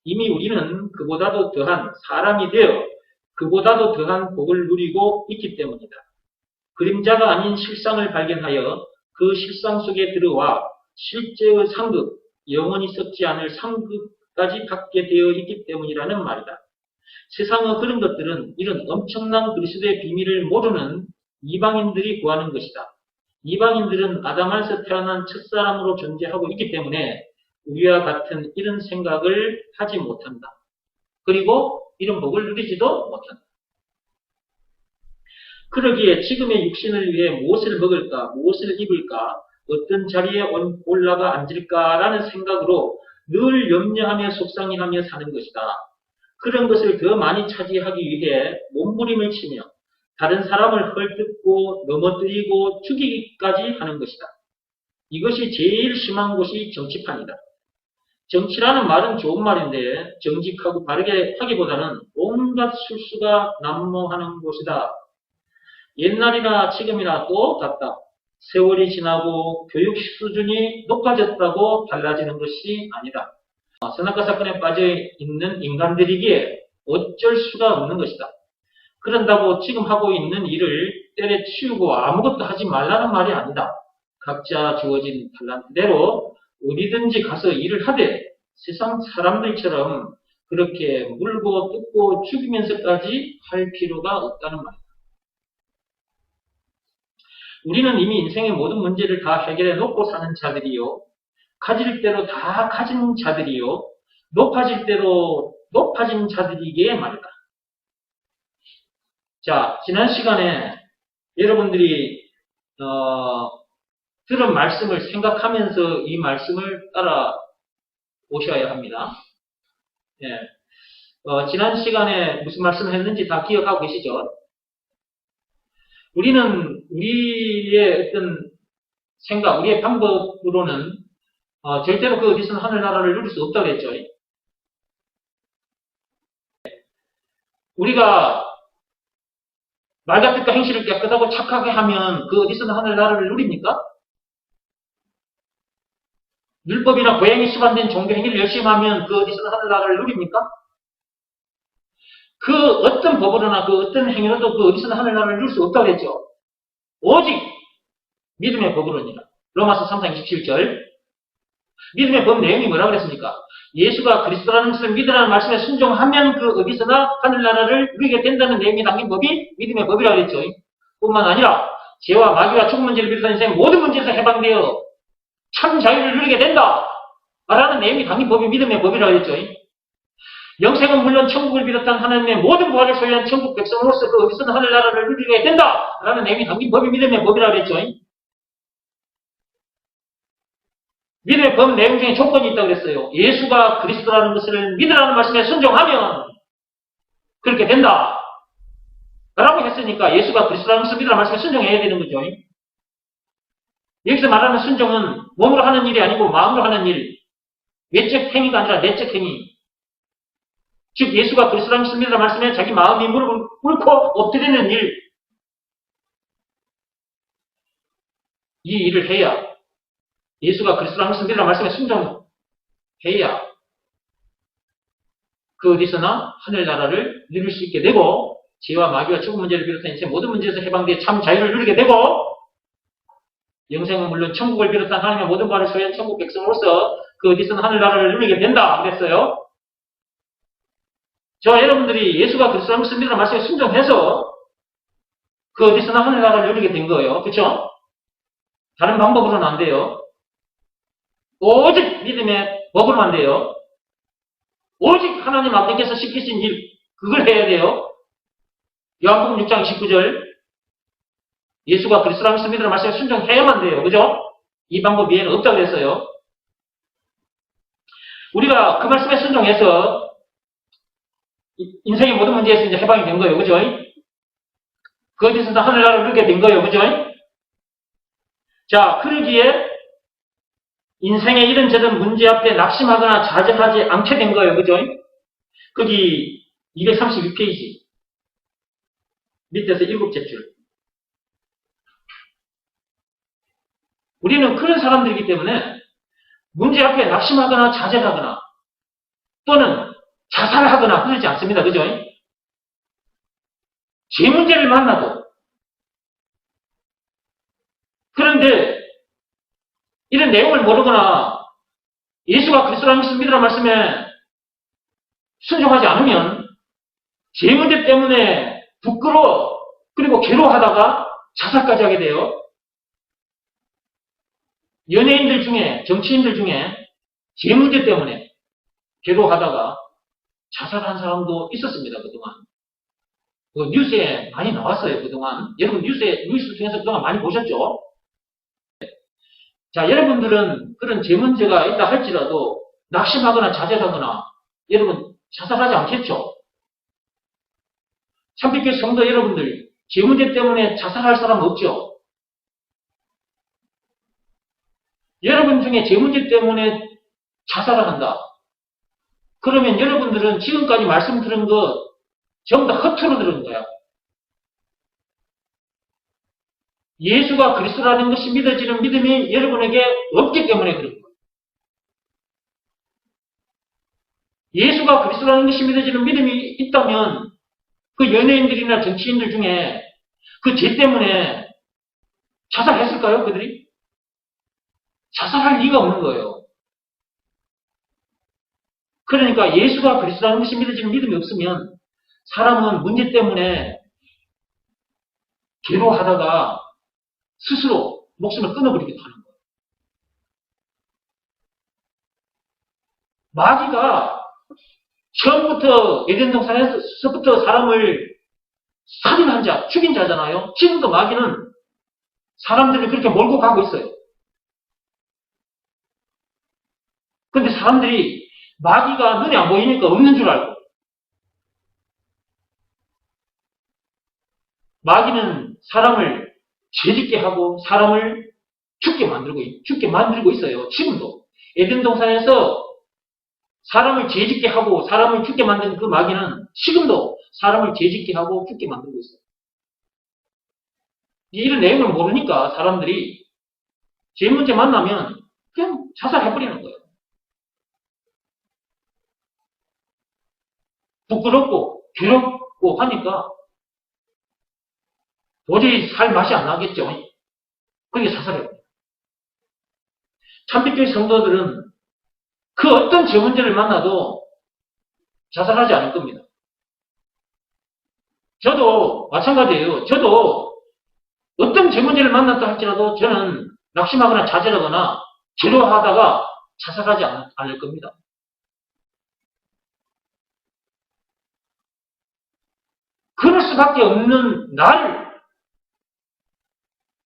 이미 우리는 그보다도 더한 사람이 되어 그보다도 더한 복을 누리고 있기 때문이다. 그림자가 아닌 실상을 발견하여 그 실상 속에 들어와 실제의 상급, 영원히 썩지 않을 상급까지 갖게 되어 있기 때문이라는 말이다. 세상의 그런 것들은 이런 엄청난 그리스도의 비밀을 모르는 이방인들이 구하는 것이다. 이방인들은 아담에서 태어난 첫사람으로 존재하고 있기 때문에 우리와 같은 이런 생각을 하지 못한다. 그리고 이런 복을 누리지도 못한다. 그러기에 지금의 육신을 위해 무엇을 먹을까, 무엇을 입을까, 어떤 자리에 올라가 앉을까라는 생각으로 늘 염려하며 속상해하며 사는 것이다. 그런 것을 더 많이 차지하기 위해 몸부림을 치며 다른 사람을 헐뜯고 넘어뜨리고 죽이기까지 하는 것이다. 이것이 제일 심한 곳이 정치판이다. 정치라는 말은 좋은 말인데 정직하고 바르게 하기보다는 온갖 술수가 난무하는 곳이다. 옛날이나 지금이나 똑같다. 세월이 지나고 교육 수준이 높아졌다고 달라지는 것이 아니다. 선악과 사건에 빠져 있는 인간들이기에 어쩔 수가 없는 것이다. 그런다고 지금 하고 있는 일을 때려치우고 아무것도 하지 말라는 말이 아니다. 각자 주어진 탤런트대로 어디든지 가서 일을 하되 세상 사람들처럼 그렇게 물고 뜯고 죽이면서까지 할 필요가 없다는 말이다. 우리는 이미 인생의 모든 문제를 다 해결해 놓고 사는 자들이요. 가질 대로 다 가진 자들이요. 높아질 대로 높아진 자들이기에 말이다. 자, 지난 시간에 여러분들이 들은 말씀을 생각하면서 이 말씀을 따라 오셔야 합니다. 예. 지난 시간에 무슨 말씀을 했는지 다 기억하고 계시죠? 우리는 우리의 어떤 생각, 우리의 방법으로는 절대로 그 어디서는 하늘나라를 누릴 수 없다고 했죠. 우리가 말과 뜻과 행실을 깨끗하고 착하게 하면 그 어디서는 하늘나라를 누립니까? 율법이나 고행이 수반된 종교 행위를 열심히 하면 그 어디서는 하늘나라를 누립니까? 그 어떤 법으로나 그 어떤 행위로도 그 어디서는 하늘나라를 누릴 수 없다고 했죠. 오직 믿음의 법으로니라. 로마서 3장 27절. 믿음의 법 내용이 뭐라고 그랬습니까? 예수가 그리스도라는 것을 믿으라는 말씀에 순종하면 그 어디서나 하늘나라를 누리게 된다는 내용이 담긴 법이 믿음의 법이라고 그랬죠. 뿐만 아니라 죄와 마귀와 죽음 문제를 비롯한 인생 모든 문제에서 해방되어 참 자유를 누리게 된다 라는 내용이 담긴 법이 믿음의 법이라고 그랬죠. 영생은 물론 천국을 비롯한 하나님의 모든 부활을 소유한 천국 백성으로서 그 어디서나 하늘나라를 누리게 된다 라는 내용이 담긴 법이 믿음의 법이라고 그랬죠. 믿음의 법 내용 중에 조건이 있다고 그랬어요. 예수가 그리스도라는 것을 믿으라는 말씀에 순종하면 그렇게 된다 라고 했으니까 예수가 그리스도라는 것을 믿으라는 말씀에 순종해야 되는 거죠. 여기서 말하는 순종은 몸으로 하는 일이 아니고 마음으로 하는 일, 외적 행위가 아니라 내적 행위. 즉 예수가 그리스도라는 것을 믿으라는 말씀에 자기 마음이 무릎을 꿇고 엎드리는 일, 이 일을 해야 예수가 그리스도라는 것을 믿으라는 말씀에 순종해야 그 어디서나 하늘나라를 누릴 수 있게 되고 죄와 마귀와 죽음 문제를 비롯한 인생 모든 문제에서 해방되어 참 자유를 누리게 되고 영생은 물론 천국을 비롯한 하나님의 모든 바를 소유한 천국 백성으로서 그 어디서나 하늘나라를 누리게 된다 그랬어요. 저와 여러분들이 예수가 그리스도라는 것을 믿으라는 말씀에 순종해서 그 어디서나 하늘나라를 누리게 된 거예요. 그렇죠? 다른 방법으로는 안 돼요. 오직 믿음의 법으로만 돼요. 오직 하나님 아버지께서 시키신 일, 그걸 해야 돼요. 요한복음 6장 19절. 예수가 그리스도라는 것을 믿으라는 말씀에 순종해야만 돼요. 그죠? 이 방법 외에는 없다고 그랬어요. 우리가 그 말씀에 순종해서 인생의 모든 문제에서 이제 해방이 된 거예요. 그죠? 그 어디서 하늘나라를 누리게 된 거예요. 그죠? 자, 그러기에 인생의 이런저런 문제 앞에 낙심하거나 좌절하지 않게 된 거예요. 그죠? 거기 232페이지 밑에서 7째 줄. 우리는 그런 사람들이기 때문에 문제 앞에 낙심하거나 좌절하거나 또는 자살하거나 그러지 않습니다. 그죠? 제 문제를 만나도. 그런데 이런 내용을 모르거나 예수가 그리스도라는 것을 믿으라는 말씀에 순종하지 않으면 제 문제 때문에 부끄러워 그리고 괴로워하다가 자살까지 하게 돼요. 연예인들 중에 정치인들 중에 제 문제 때문에 괴로워하다가 자살한 사람도 있었습니다. 그동안. 그 뉴스에 많이 나왔어요. 그동안. 여러분 뉴스 중에서 그동안 많이 보셨죠? 자, 여러분들은 그런 제 문제가 있다 할지라도 낙심하거나 좌절하거나 여러분 자살하지 않겠죠? 참빛교회 성도 여러분들 제 문제 때문에 자살할 사람 없죠? 여러분 중에 제 문제 때문에 자살을 한다. 그러면 여러분들은 지금까지 말씀 들은 거 전부 다 허투루 들은 거야. 예수가 그리스도라는 것이 믿어지는 믿음이 여러분에게 없기 때문에 그런 거예요. 예수가 그리스도라는 것이 믿어지는 믿음이 있다면 그 연예인들이나 정치인들 중에 그 죄 때문에 자살했을까요? 그들이? 자살할 리가 없는 거예요. 그러니까 예수가 그리스도라는 것이 믿어지는 믿음이 없으면 사람은 문제 때문에 괴로워하다가 스스로 목숨을 끊어버리기도 하는 거예요. 마귀가 처음부터 에덴 동산에서부터 사람을 살인한 자, 죽인 자잖아요. 지금도 마귀는 사람들을 그렇게 몰고 가고 있어요. 근데 사람들이 마귀가 눈에 안 보이니까 없는 줄 알고 마귀는 사람을 죄짓게 하고 사람을 죽게 만들고 있어요. 지금도. 에덴 동산에서 사람을 죄짓게 하고 사람을 죽게 만든 그 마귀는 지금도 사람을 죄짓게 하고 죽게 만들고 있어요. 이런 내용을 모르니까 사람들이 죄 문제 만나면 그냥 자살해버리는 거예요. 부끄럽고 괴롭고 하니까 도저히 살 맛이 안 나겠죠. 그게 자살해요. 참빛교회 성도들은 그 어떤 죄 문제를 만나도 자살하지 않을 겁니다. 저도 마찬가지예요. 저도 어떤 죄 문제를 만났다 할지라도 저는 낙심하거나 좌절하거나 괴로워하다가 자살하지 않을 겁니다. 그럴 수밖에 없는 나를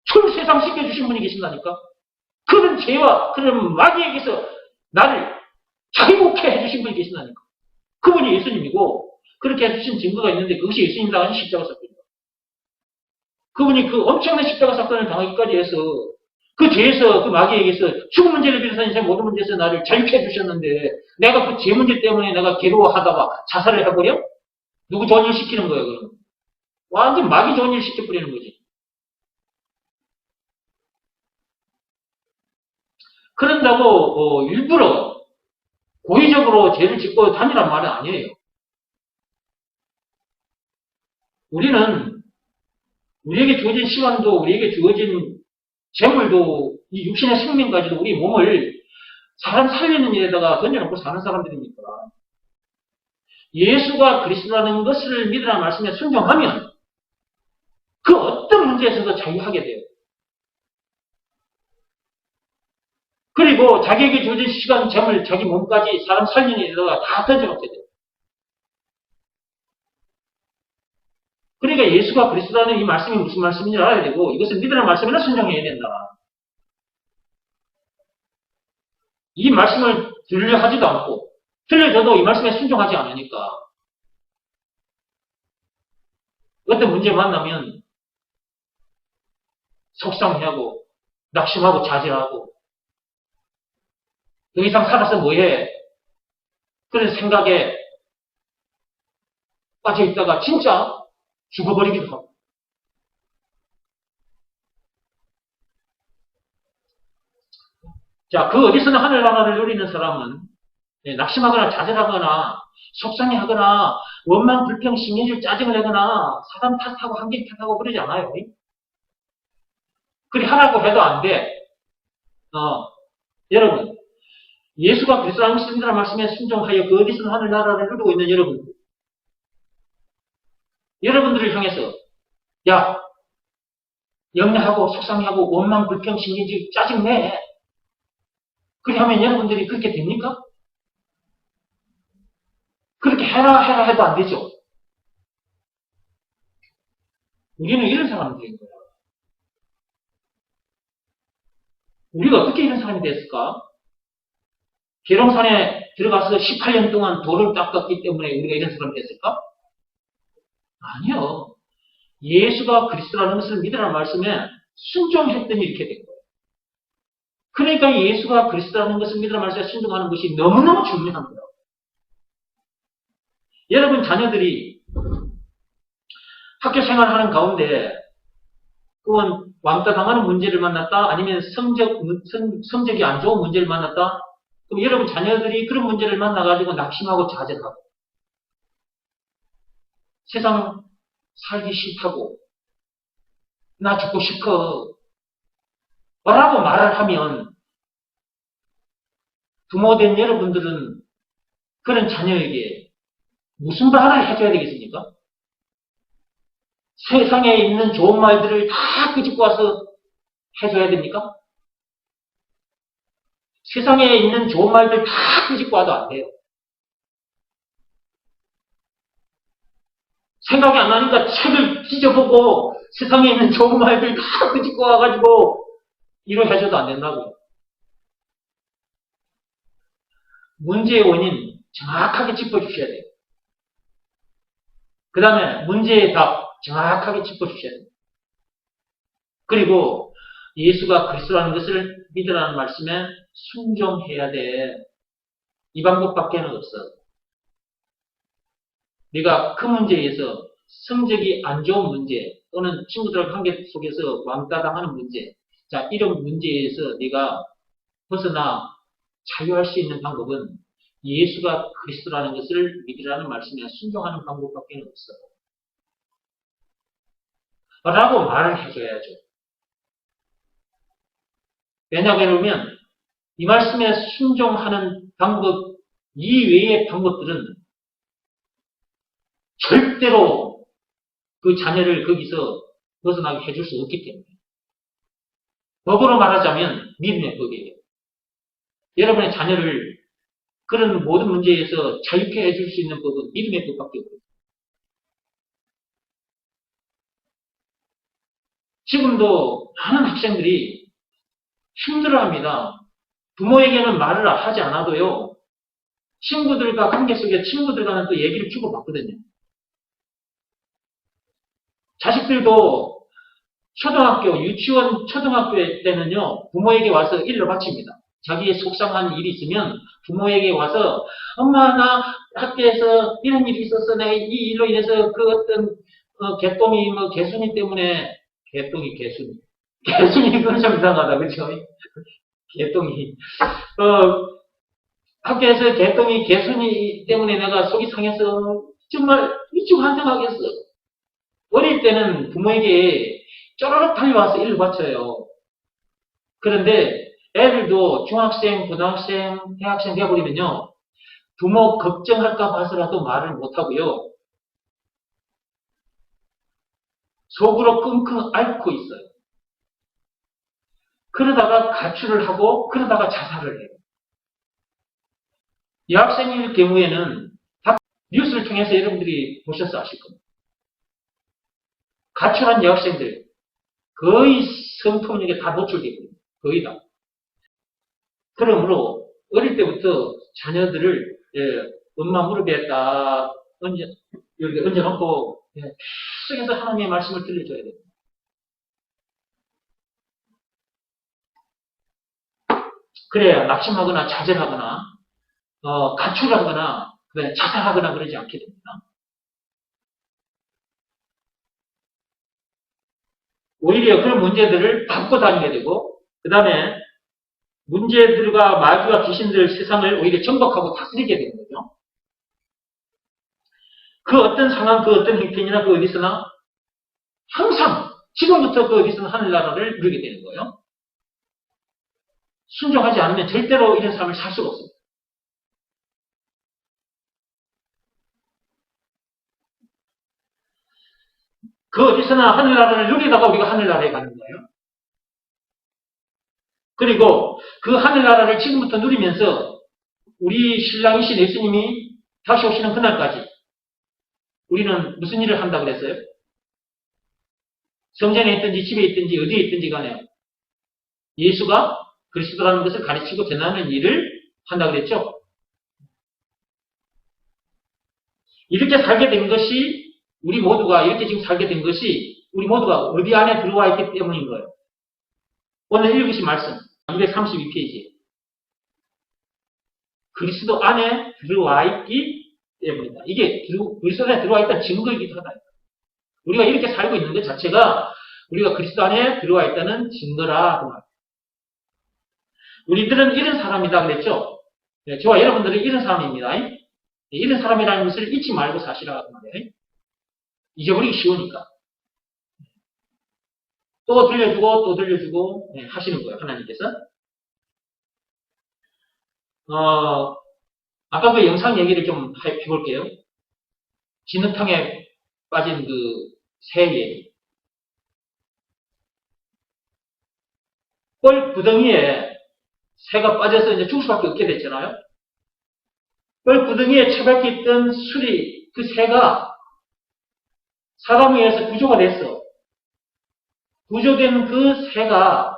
출세상시켜주신 분이 계신다니까. 그런 죄와 그런 마귀에게서 나를 자유롭게 해주신 분이 계신다니까. 그분이 예수님이고 그렇게 해주신 증거가 있는데 그것이 예수님 당하신 십자가 사건입니다. 그분이 그 엄청난 십자가 사건을 당하기까지 해서 그 죄에서 그 마귀에게서 죽은 문제를 비롯한 인생 모든 문제에서 나를 자유케 해주셨는데 내가 그 죄 문제 때문에 내가 괴로워하다가 자살을 해버려? 누구 좋은 일 시키는 거예요, 그럼? 완전 마귀 좋은 일 시켜버리는 거지. 그런다고 일부러 고의적으로 죄를 짓고 다니란 말은 아니에요. 우리는 우리에게 주어진 시간도 우리에게 주어진 재물도 이 육신의 생명까지도 우리 몸을 사람 살리는 일에다가 던져놓고 사는 사람들이니까 예수가 그리스도라는 것을 믿으라는 말씀에 순종하면 그 어떤 문제에서도 자유하게 돼요. 그리고 자기에게 주어진 시간, 재물, 자기 몸까지 사람 살리는 일에다가 다 던져놓게 돼요. 그러니까 예수가 그리스도라는 이 말씀이 무슨 말씀인지 알아야 되고 이것을 믿으라는 말씀에는 순종해야 된다. 이 말씀을 들려 하지도 않고 들려줘도 이 말씀에 순종하지 않으니까 어떤 문제 만나면 속상해하고 낙심하고 좌절하고 더 이상 살아서 뭐해? 그런 생각에 빠져 있다가 진짜 죽어버리기도 하고. 자, 그 어디서나 하늘나라를 누리는 사람은 낙심하거나 좌절하거나 속상해하거나 원망, 불평, 신경질, 짜증을 내거나 사람 탓하고 한길 탓하고 그러지 않아요. 그리 하라고 해도 안 돼. 여러분, 예수가 그리스도라는 것입니다라는 말씀에 순종하여 그 어디서나 하늘나라를 누리고 있는 여러분들을 향해서 야, 염려하고 속상해하고 원망, 불평, 신경질, 짜증내. 그렇게 하면 여러분들이 그렇게 됩니까? 그렇게 해라 해도 안 되죠. 우리는 이런 사람들인 거예요. 우리가 어떻게 이런 사람이 됐을까? 계룡산에 들어가서 18년 동안 돌을 닦았기 때문에 우리가 이런 사람이 됐을까? 아니요. 예수가 그리스도라는 것을 믿으라는 말씀에 순종했더니 이렇게 된 거예요. 그러니까 예수가 그리스도라는 것을 믿으라는 말씀에 순종하는 것이 너무너무 중요한 거예요. 여러분 자녀들이 학교 생활하는 가운데 그건 왕따 당하는 문제를 만났다 아니면 성적이 안 좋은 문제를 만났다 그럼 여러분 자녀들이 그런 문제를 만나가지고 낙심하고 좌절하고 세상 살기 싫다고 나 죽고 싶어 라고 말을 하면 부모된 여러분들은 그런 자녀에게 무슨 말을 해줘야 되겠습니까? 세상에 있는 좋은 말들을 다 끄집고 와서 해줘야 됩니까? 세상에 있는 좋은 말들 다 끄집고 와도 안 돼요. 생각이 안 나니까 책을 뒤져보고 세상에 있는 좋은 말들 다 끄집고 와가지고 이러해줘도 안 된다고요. 문제의 원인 정확하게 짚어주셔야 돼요. 그 다음에 문제의 답 정확하게 짚어주셔야 돼요. 그리고 예수가 그리스도라는 것을 믿으라는 말씀에 순종해야 돼. 이 방법밖에는 없어. 네가 그 문제에서 성적이 안 좋은 문제 또는 친구들과 관계 속에서 왕따 당하는 문제, 자 이런 문제에서 네가 벗어나 자유할 수 있는 방법은 예수가 그리스도라는 것을 믿으라는 말씀에 순종하는 방법밖에 없어. 라고 말을 해줘야죠. 왜냐하면 이 말씀에 순종하는 방법 이외의 방법들은 절대로 그 자녀를 거기서 벗어나게 해줄 수 없기 때문에. 법으로 말하자면 믿음의 법이에요. 여러분의 자녀를 그런 모든 문제에서 자유케 해줄 수 있는 법은 믿음의 법밖에 없어요. 지금도 많은 학생들이 힘들어합니다. 부모에게는 말을 하지 않아도요. 친구들과 관계 속에 친구들과는 또 얘기를 주고받거든요. 자식들도 초등학교, 유치원, 초등학교 때는요. 부모에게 와서 일러 바칩니다. 자기의 속상한 일이 있으면 부모에게 와서 엄마 나 학교에서 이런 일이 있었어. 내가 이 일로 인해서 그 어떤 개똥이 뭐 개순이 때문에 개똥이 개순이 그건 좀 이상하다 그렇죠? 개똥이 학교에서 개똥이 개순이 때문에 내가 속이 상해서 정말 위축한정하겠어. 어릴 때는 부모에게 쪼르륵 달려와서 일을 바쳐요. 그런데 애들도 중학생, 고등학생, 대학생 되어버리면요. 부모 걱정할까 봐서라도 말을 못하고요. 속으로 끙끙 앓고 있어요. 그러다가 가출을 하고 그러다가 자살을 해요. 여학생일 경우에는 뉴스를 통해서 여러분들이 보셔서 아실 겁니다. 가출한 여학생들 거의 성폭력에 다 노출되거든요. 거의 다. 그러므로 어릴 때부터 자녀들을 엄마 무릎에 딱 얹어놓고 계속해서 하나님의 말씀을 들려줘야 됩니다. 그래야 낙심하거나 좌절하거나 가출하거나 자살하거나 그러지 않게 됩니다. 오히려 그런 문제들을 덮고 다니게 되고 그 다음에 문제들과 마귀와 귀신들 세상을 오히려 정복하고 다스리게 되는 거죠. 그 어떤 상황, 그 어떤 형편이나 그 어디서나 항상 지금부터 그 어디서나 하늘나라를 누리게 되는 거예요. 순종하지 않으면 절대로 이런 삶을 살 수가 없습니다. 그 어디서나 하늘나라를 누리다가 우리가 하늘나라에 가는 거예요. 그리고 그 하늘나라를 지금부터 누리면서 우리 신랑이신 예수님이 다시 오시는 그날까지 우리는 무슨 일을 한다고 그랬어요? 성전에 있든지 집에 있든지 어디에 있든지 간에 예수가 그리스도라는 것을 가르치고 전하는 일을 한다고 그랬죠? 이렇게 살게 된 것이 우리 모두가 이렇게 지금 살게 된 것이 우리 모두가 어디 안에 들어와 있기 때문인 거예요. 오늘 읽으신 말씀 232페이지 그리스도 안에 들어와 있기 때문이다. 이게 그리스도 안에 들어와 있다는 증거이기도 하다. 우리가 이렇게 살고 있는 것 자체가 우리가 그리스도 안에 들어와 있다는 증거라. 우리들은 이런 사람이다 그랬죠? 네, 저와 여러분들은 이런 사람입니다. 이런 사람이라는 것을 잊지 말고 사시라고 말이에요. 잊어버리기 쉬우니까. 또 들려주고 하시는 거예요. 하나님께서. 아까 그 영상 얘기를 좀 해볼게요. 진흙탕에 빠진 그 새 얘기. 뻘구덩이에 새가 빠져서 이제 죽을 수밖에 없게 됐잖아요. 뻘구덩이에 처박혀 있던 수리, 그 새가 사람에 의해서 구조가 됐어. 구조된 그 새가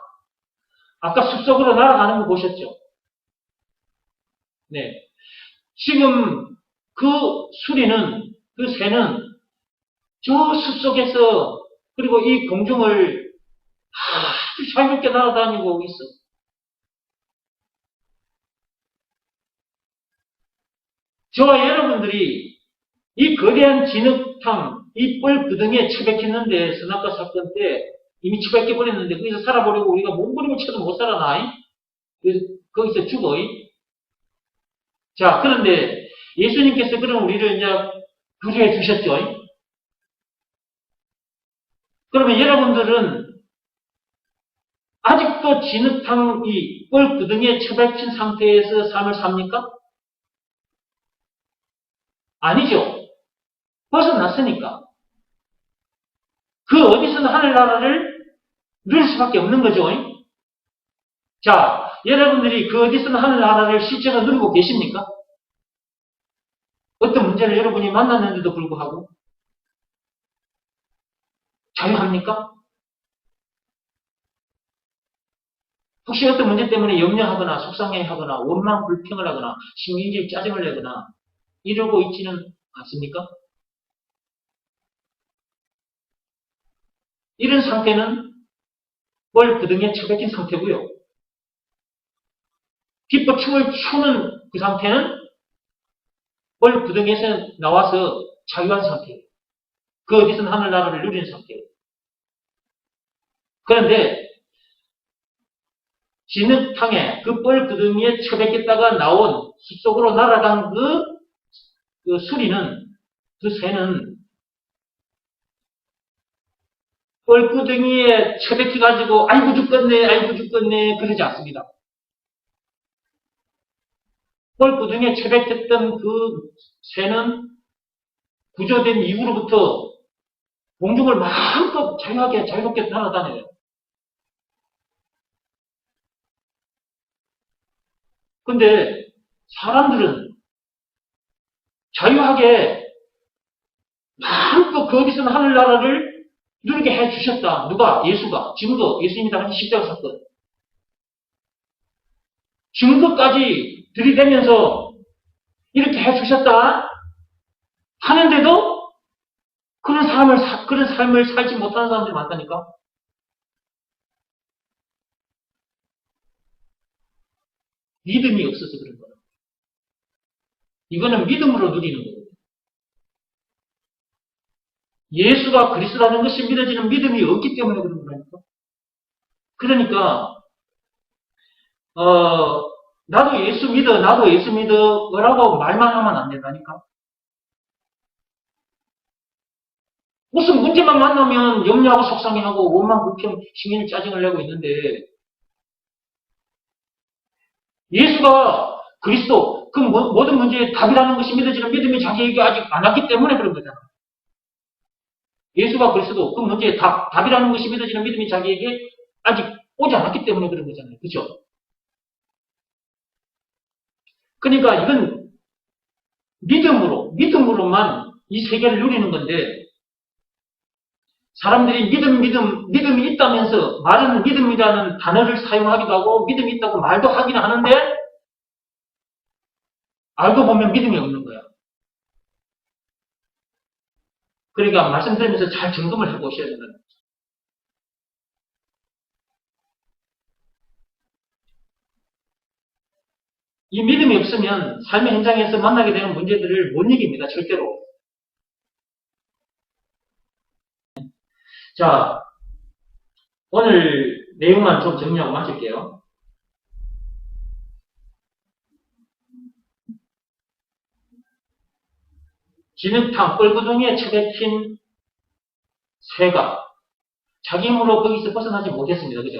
아까 숲속으로 날아가는 거 보셨죠? 네. 지금 그 수리는, 그 새는 저 숲속에서 그리고 이 공중을 아주 자유롭게 날아다니고 있어. 저와 여러분들이 이 거대한 진흙탕, 이 뻘구덩이에 처박혔는데, 선악과 사건 때 이미 처박혀 버렸는데, 거기서 살아보려고 우리가 몸부림을 쳐도 못 살아나. 거기서 죽어. 자, 그런데 예수님께서 그럼 우리를 이제 구주해 주셨죠. 그러면 여러분들은 아직도 진흙탕 이 뻘구덩이에 처박힌 상태에서 삶을 삽니까? 아니죠. 벗어났으니까. 그 어디서나 하늘나라를 누릴 수밖에 없는 거죠. 자, 여러분들이 그 어디서나 하늘나라를 실제로 누리고 계십니까? 어떤 문제를 여러분이 만났는데도 불구하고 자유합니까? 혹시 어떤 문제 때문에 염려하거나 속상해하거나 원망 불평을 하거나 신경질 짜증을 내거나 이러고 있지는 않습니까? 이런 상태는 뻘구덩이에 처박힌 상태고요. 기뻐 춤을 추는 그 상태는 뻘구덩이에서 나와서 자유한 상태예요. 그 어디서는 하늘나라를 누리는 상태예요. 그런데 진흙탕에 그 뻘구덩이에 처박혔다가 나온 숲속으로 날아간 그 수리는, 그 새는 뻘구덩이에 처박혀가지고 아이고 죽겠네, 아이고 죽겠네 그러지 않습니다. 뻘구덩이에 처박혔던 그 새는 구조된 이후로부터 공중을 마음껏 자유하게 자유롭게 날아다녀요. 근데 사람들은 자유하게 마음껏 거기서는 하늘나라를 누리게 해주셨다. 누가? 예수가. 증거. 예수님이 당시 십자가 사건. 증거까지 들이대면서 이렇게 해주셨다 하는데도 그런 삶을 살지 못하는 사람들이 많다니까. 믿음이 없어서 그런 거야. 이거는 믿음으로 누리는 거거든요. 예수가 그리스도라는 것이 믿어지는 믿음이 없기 때문에 그런 거라니까. 그러니까 나도 예수 믿어, 나도 예수 믿어 라고 말만 하면 안 된다니까. 무슨 문제만 만나면 염려하고 속상해하고 원망 불평 신경 짜증을 내고 있는데 예수가 그리스도 그 모든 문제의 답이라는 것이 믿어지는 믿음이 자기에게 아직 안 왔기 때문에 그런 거잖아. 예수가 그리스도 그 문제의 답이라는 것이 믿어지는 믿음이 자기에게 아직 오지 않았기 때문에 그런 거잖아요. 그렇죠? 그러니까 이건 믿음으로만 이 세계를 누리는 건데 사람들이 믿음이 있다면서 말은 믿음이라는 단어를 사용하기도 하고 믿음이 있다고 말도 하기는 하는데 알고 보면 믿음이 없는 거야. 그러니까 말씀드리면서 잘 점검을 해보셔야 된다. 이 믿음이 없으면 삶의 현장에서 만나게 되는 문제들을 못 이깁니다. 절대로. 자, 오늘 내용만 좀 정리하고 마칠게요. 진흙탕, 뻘구덩이에 처박힌 새가 자기 힘으로 거기서 벗어나지 못했습니다. 그죠?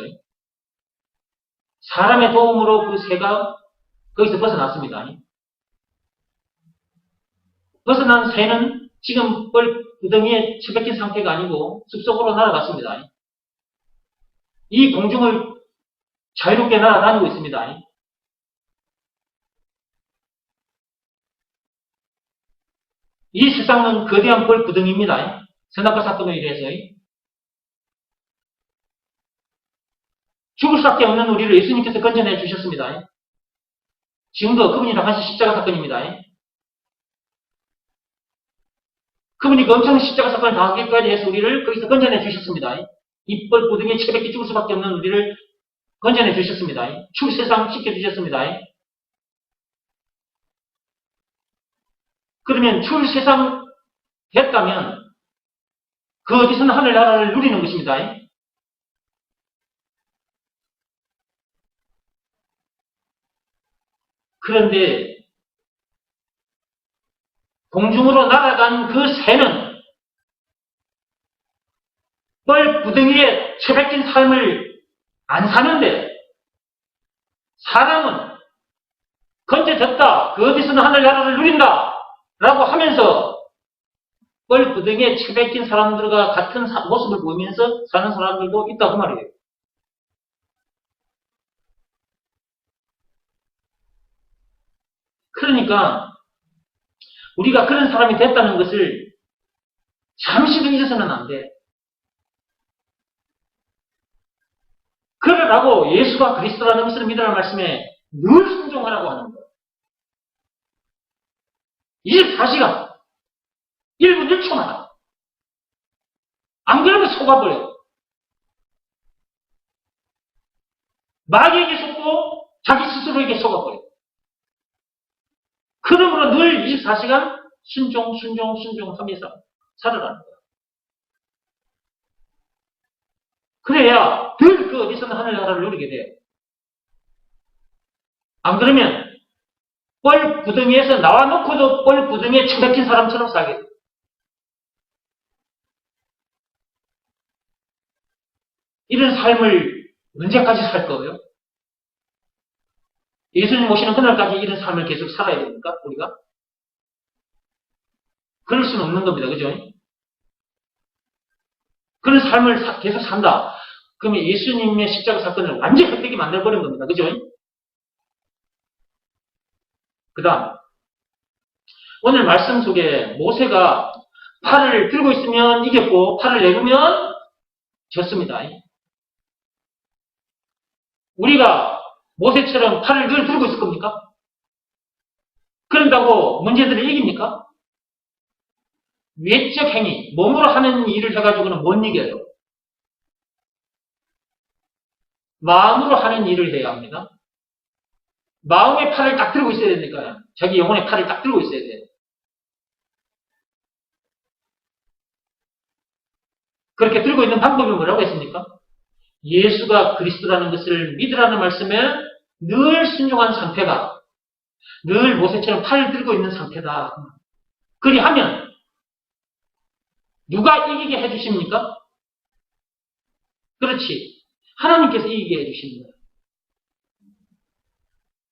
사람의 도움으로 그 새가 거기서 벗어났습니다. 벗어난 새는 지금 뻘구덩이에 처박힌 상태가 아니고 숲속으로 날아갔습니다. 이 공중을 자유롭게 날아다니고 있습니다. 이 세상은 거대한 뻘구덩이입니다. 선악과 사건에 의해서 죽을 수밖에 없는 우리를 예수님께서 건져내 주셨습니다. 증거, 그분이 당하신 십자가 사건입니다. 그분이 그 엄청난 십자가 사건을 당하기까지 해서 우리를 거기서 건져내 주셨습니다. 입벌 구덩이에 채백히 죽을 수밖에 없는 우리를 건져내 주셨습니다. 출세상 시켜주셨습니다. 그러면 출세상 됐다면 그 어디서는 하늘나라를 누리는 것입니다. 그런데 공중으로 날아간 그 새는 뻘 구덩이에 처박힌 삶을 안 사는데 사람은 건져졌다. 그 어디서는 하늘나라를 누린다. 라고 하면서 뻘 구덩이에 처박힌 사람들과 같은 모습을 보이면서 사는 사람들도 있다고 말이에요. 그러니까 우리가 그런 사람이 됐다는 것을 잠시도 잊어서는 안 돼. 그러라고 예수가 그리스도라는 것을 믿으라는 말씀에 늘 순종하라고 하는 거예요. 24시간 1분 1초마다 안 그러면 속아버려요. 마귀에게 속고 자기 스스로에게 속아버려요. 그러므로 늘 24시간 순종하면서 살아라는 거예요. 그래야 늘 그 어디서는 하늘나라를 누리게 돼요. 안 그러면 뻘 구덩이에서 나와놓고도 뻘 구덩이에 처박힌 사람처럼 살게 돼요. 이런 삶을 언제까지 살 거예요? 예수님 오시는 그날까지 이런 삶을 계속 살아야 됩니까? 우리가? 그럴 수는 없는 겁니다. 그죠? 그런 삶을 계속 산다. 그러면 예수님의 십자가 사건을 완전히 헛되게 만들어버린 겁니다. 그죠? 그 다음 오늘 말씀 속에 모세가 팔을 들고 있으면 이겼고 팔을 내리면 졌습니다. 우리가 모세처럼 팔을 늘 들고 있을 겁니까? 그런다고 문제들을 이깁니까? 외적 행위, 몸으로 하는 일을 해가지고는 못 이겨요. 마음으로 하는 일을 해야 합니다. 마음의 팔을 딱 들고 있어야 되니까요. 자기 영혼의 팔을 딱 들고 있어야 돼요. 그렇게 들고 있는 방법이 뭐라고 했습니까? 예수가 그리스도라는 것을 믿으라는 말씀에 늘 순종한 상태가 늘 모세처럼 팔을 들고 있는 상태다. 그리하면 누가 이기게 해주십니까? 그렇지. 하나님께서 이기게 해주십니다.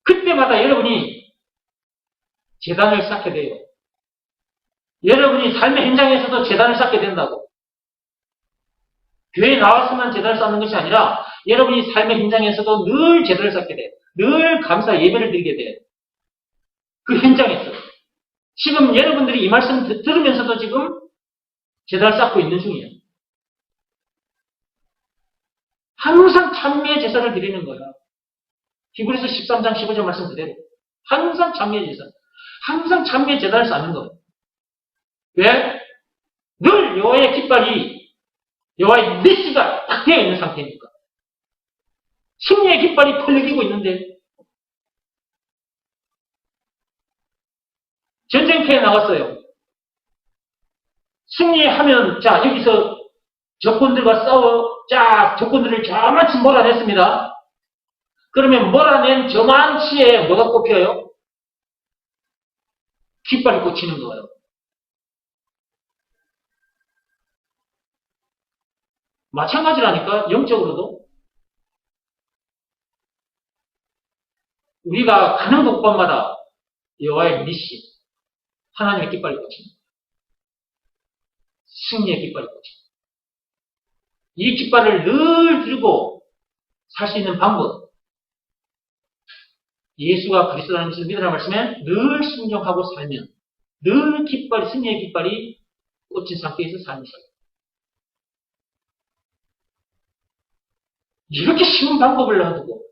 그때마다 여러분이 재단을 쌓게 돼요. 여러분이 삶의 현장에서도 재단을 쌓게 된다고. 교회에 나와서만 재단을 쌓는 것이 아니라 여러분이 삶의 현장에서도 늘 재단을 쌓게 돼요. 늘 감사 예배를 드리게 돼요. 그 현장에서. 지금 여러분들이 이 말씀 들으면서도 지금 재단을 쌓고 있는 중이에요. 항상 찬미의 제사를 드리는 거예요. 히브리서 13장 15절 말씀 그대로. 항상 찬미의 제사. 항상 찬미의 제단을 쌓는 거예요. 왜? 늘 여호와의 깃발이 여호와의 메시가 딱 되어 있는 상태니까. 승리의 깃발이 펄럭이고 있는데 전쟁터에 나갔어요. 승리하면 자 여기서 적군들과 싸워 자 적군들을 저만치 몰아냈습니다. 그러면 몰아낸 저만치에 뭐가 꼽혀요? 깃발이 꽂히는 거예요. 마찬가지라니까 영적으로도 우리가 가는 곳마다 여호와의 미시 하나님의 깃발이 꽂힙니다. 승리의 깃발이 꽂힙니다. 이 깃발을 늘 들고 살 수 있는 방법 예수가 그리스도라는 것을 믿으라는 말씀에 늘 순종하고 살면 늘 깃발이 승리의 깃발이 꽂힌 상태에서 사는 것. 이렇게 쉬운 방법을 놔두고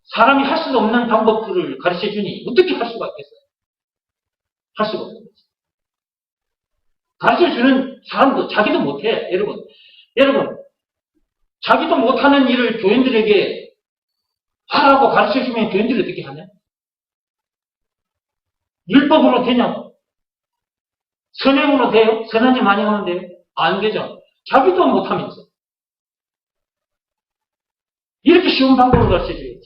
사람이 할 수 없는 방법들을 가르쳐 주니 어떻게 할 수가 있겠어요? 할 수가 없는 거죠. 가르쳐주는 사람도 자기도 못해. 여러분, 자기도 못하는 일을 교인들에게 하라고 가르쳐주면 교인들이 어떻게 하냐? 율법으로 되냐고? 선행으로 돼요? 선한 일 많이 하면 돼요? 안 되죠. 자기도 못하면서. 이렇게 쉬운 방법으로 가르쳐줘야지.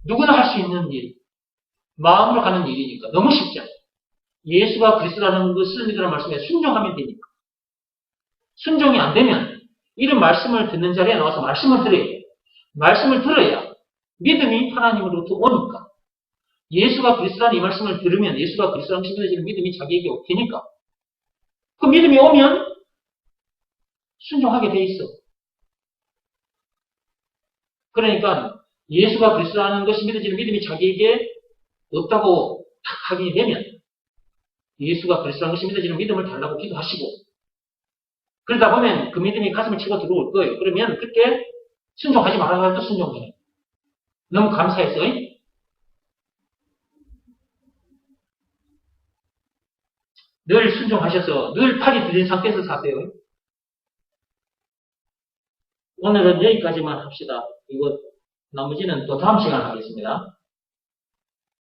누구나 할 수 있는 일. 마음으로 가는 일이니까. 너무 쉽지 않아요. 예수가 그리스도라는 것을 믿으라는 말씀에 순종하면 되니까. 순종이 안 되면 이런 말씀을 듣는 자리에 나와서 말씀을 들어야 돼요. 말씀을 들어야 믿음이 하나님으로부터 오니까. 예수가 그리스도라는 이 말씀을 들으면 예수가 그리스도라는 것이 믿어지는 믿음이 자기에게 오니까. 그 믿음이 오면 순종하게 돼 있어. 그러니까 예수가 그리스도라는 것이 믿어지는 믿음이 자기에게 없다고 탁 하게 되면 예수가 그리스도라는 것이 믿어지는 믿음을 달라고 기도하시고 그러다 보면 그 믿음이 가슴을 치고 들어올 거예요. 그러면 그때 순종하지 말아야 해도 순종해. 너무 감사해서 늘 순종하셔서 늘 팔이 들린 상태에서 사세요. 오늘은 여기까지만 합시다. 이거 나머지는 또 다음 시간에 하겠습니다.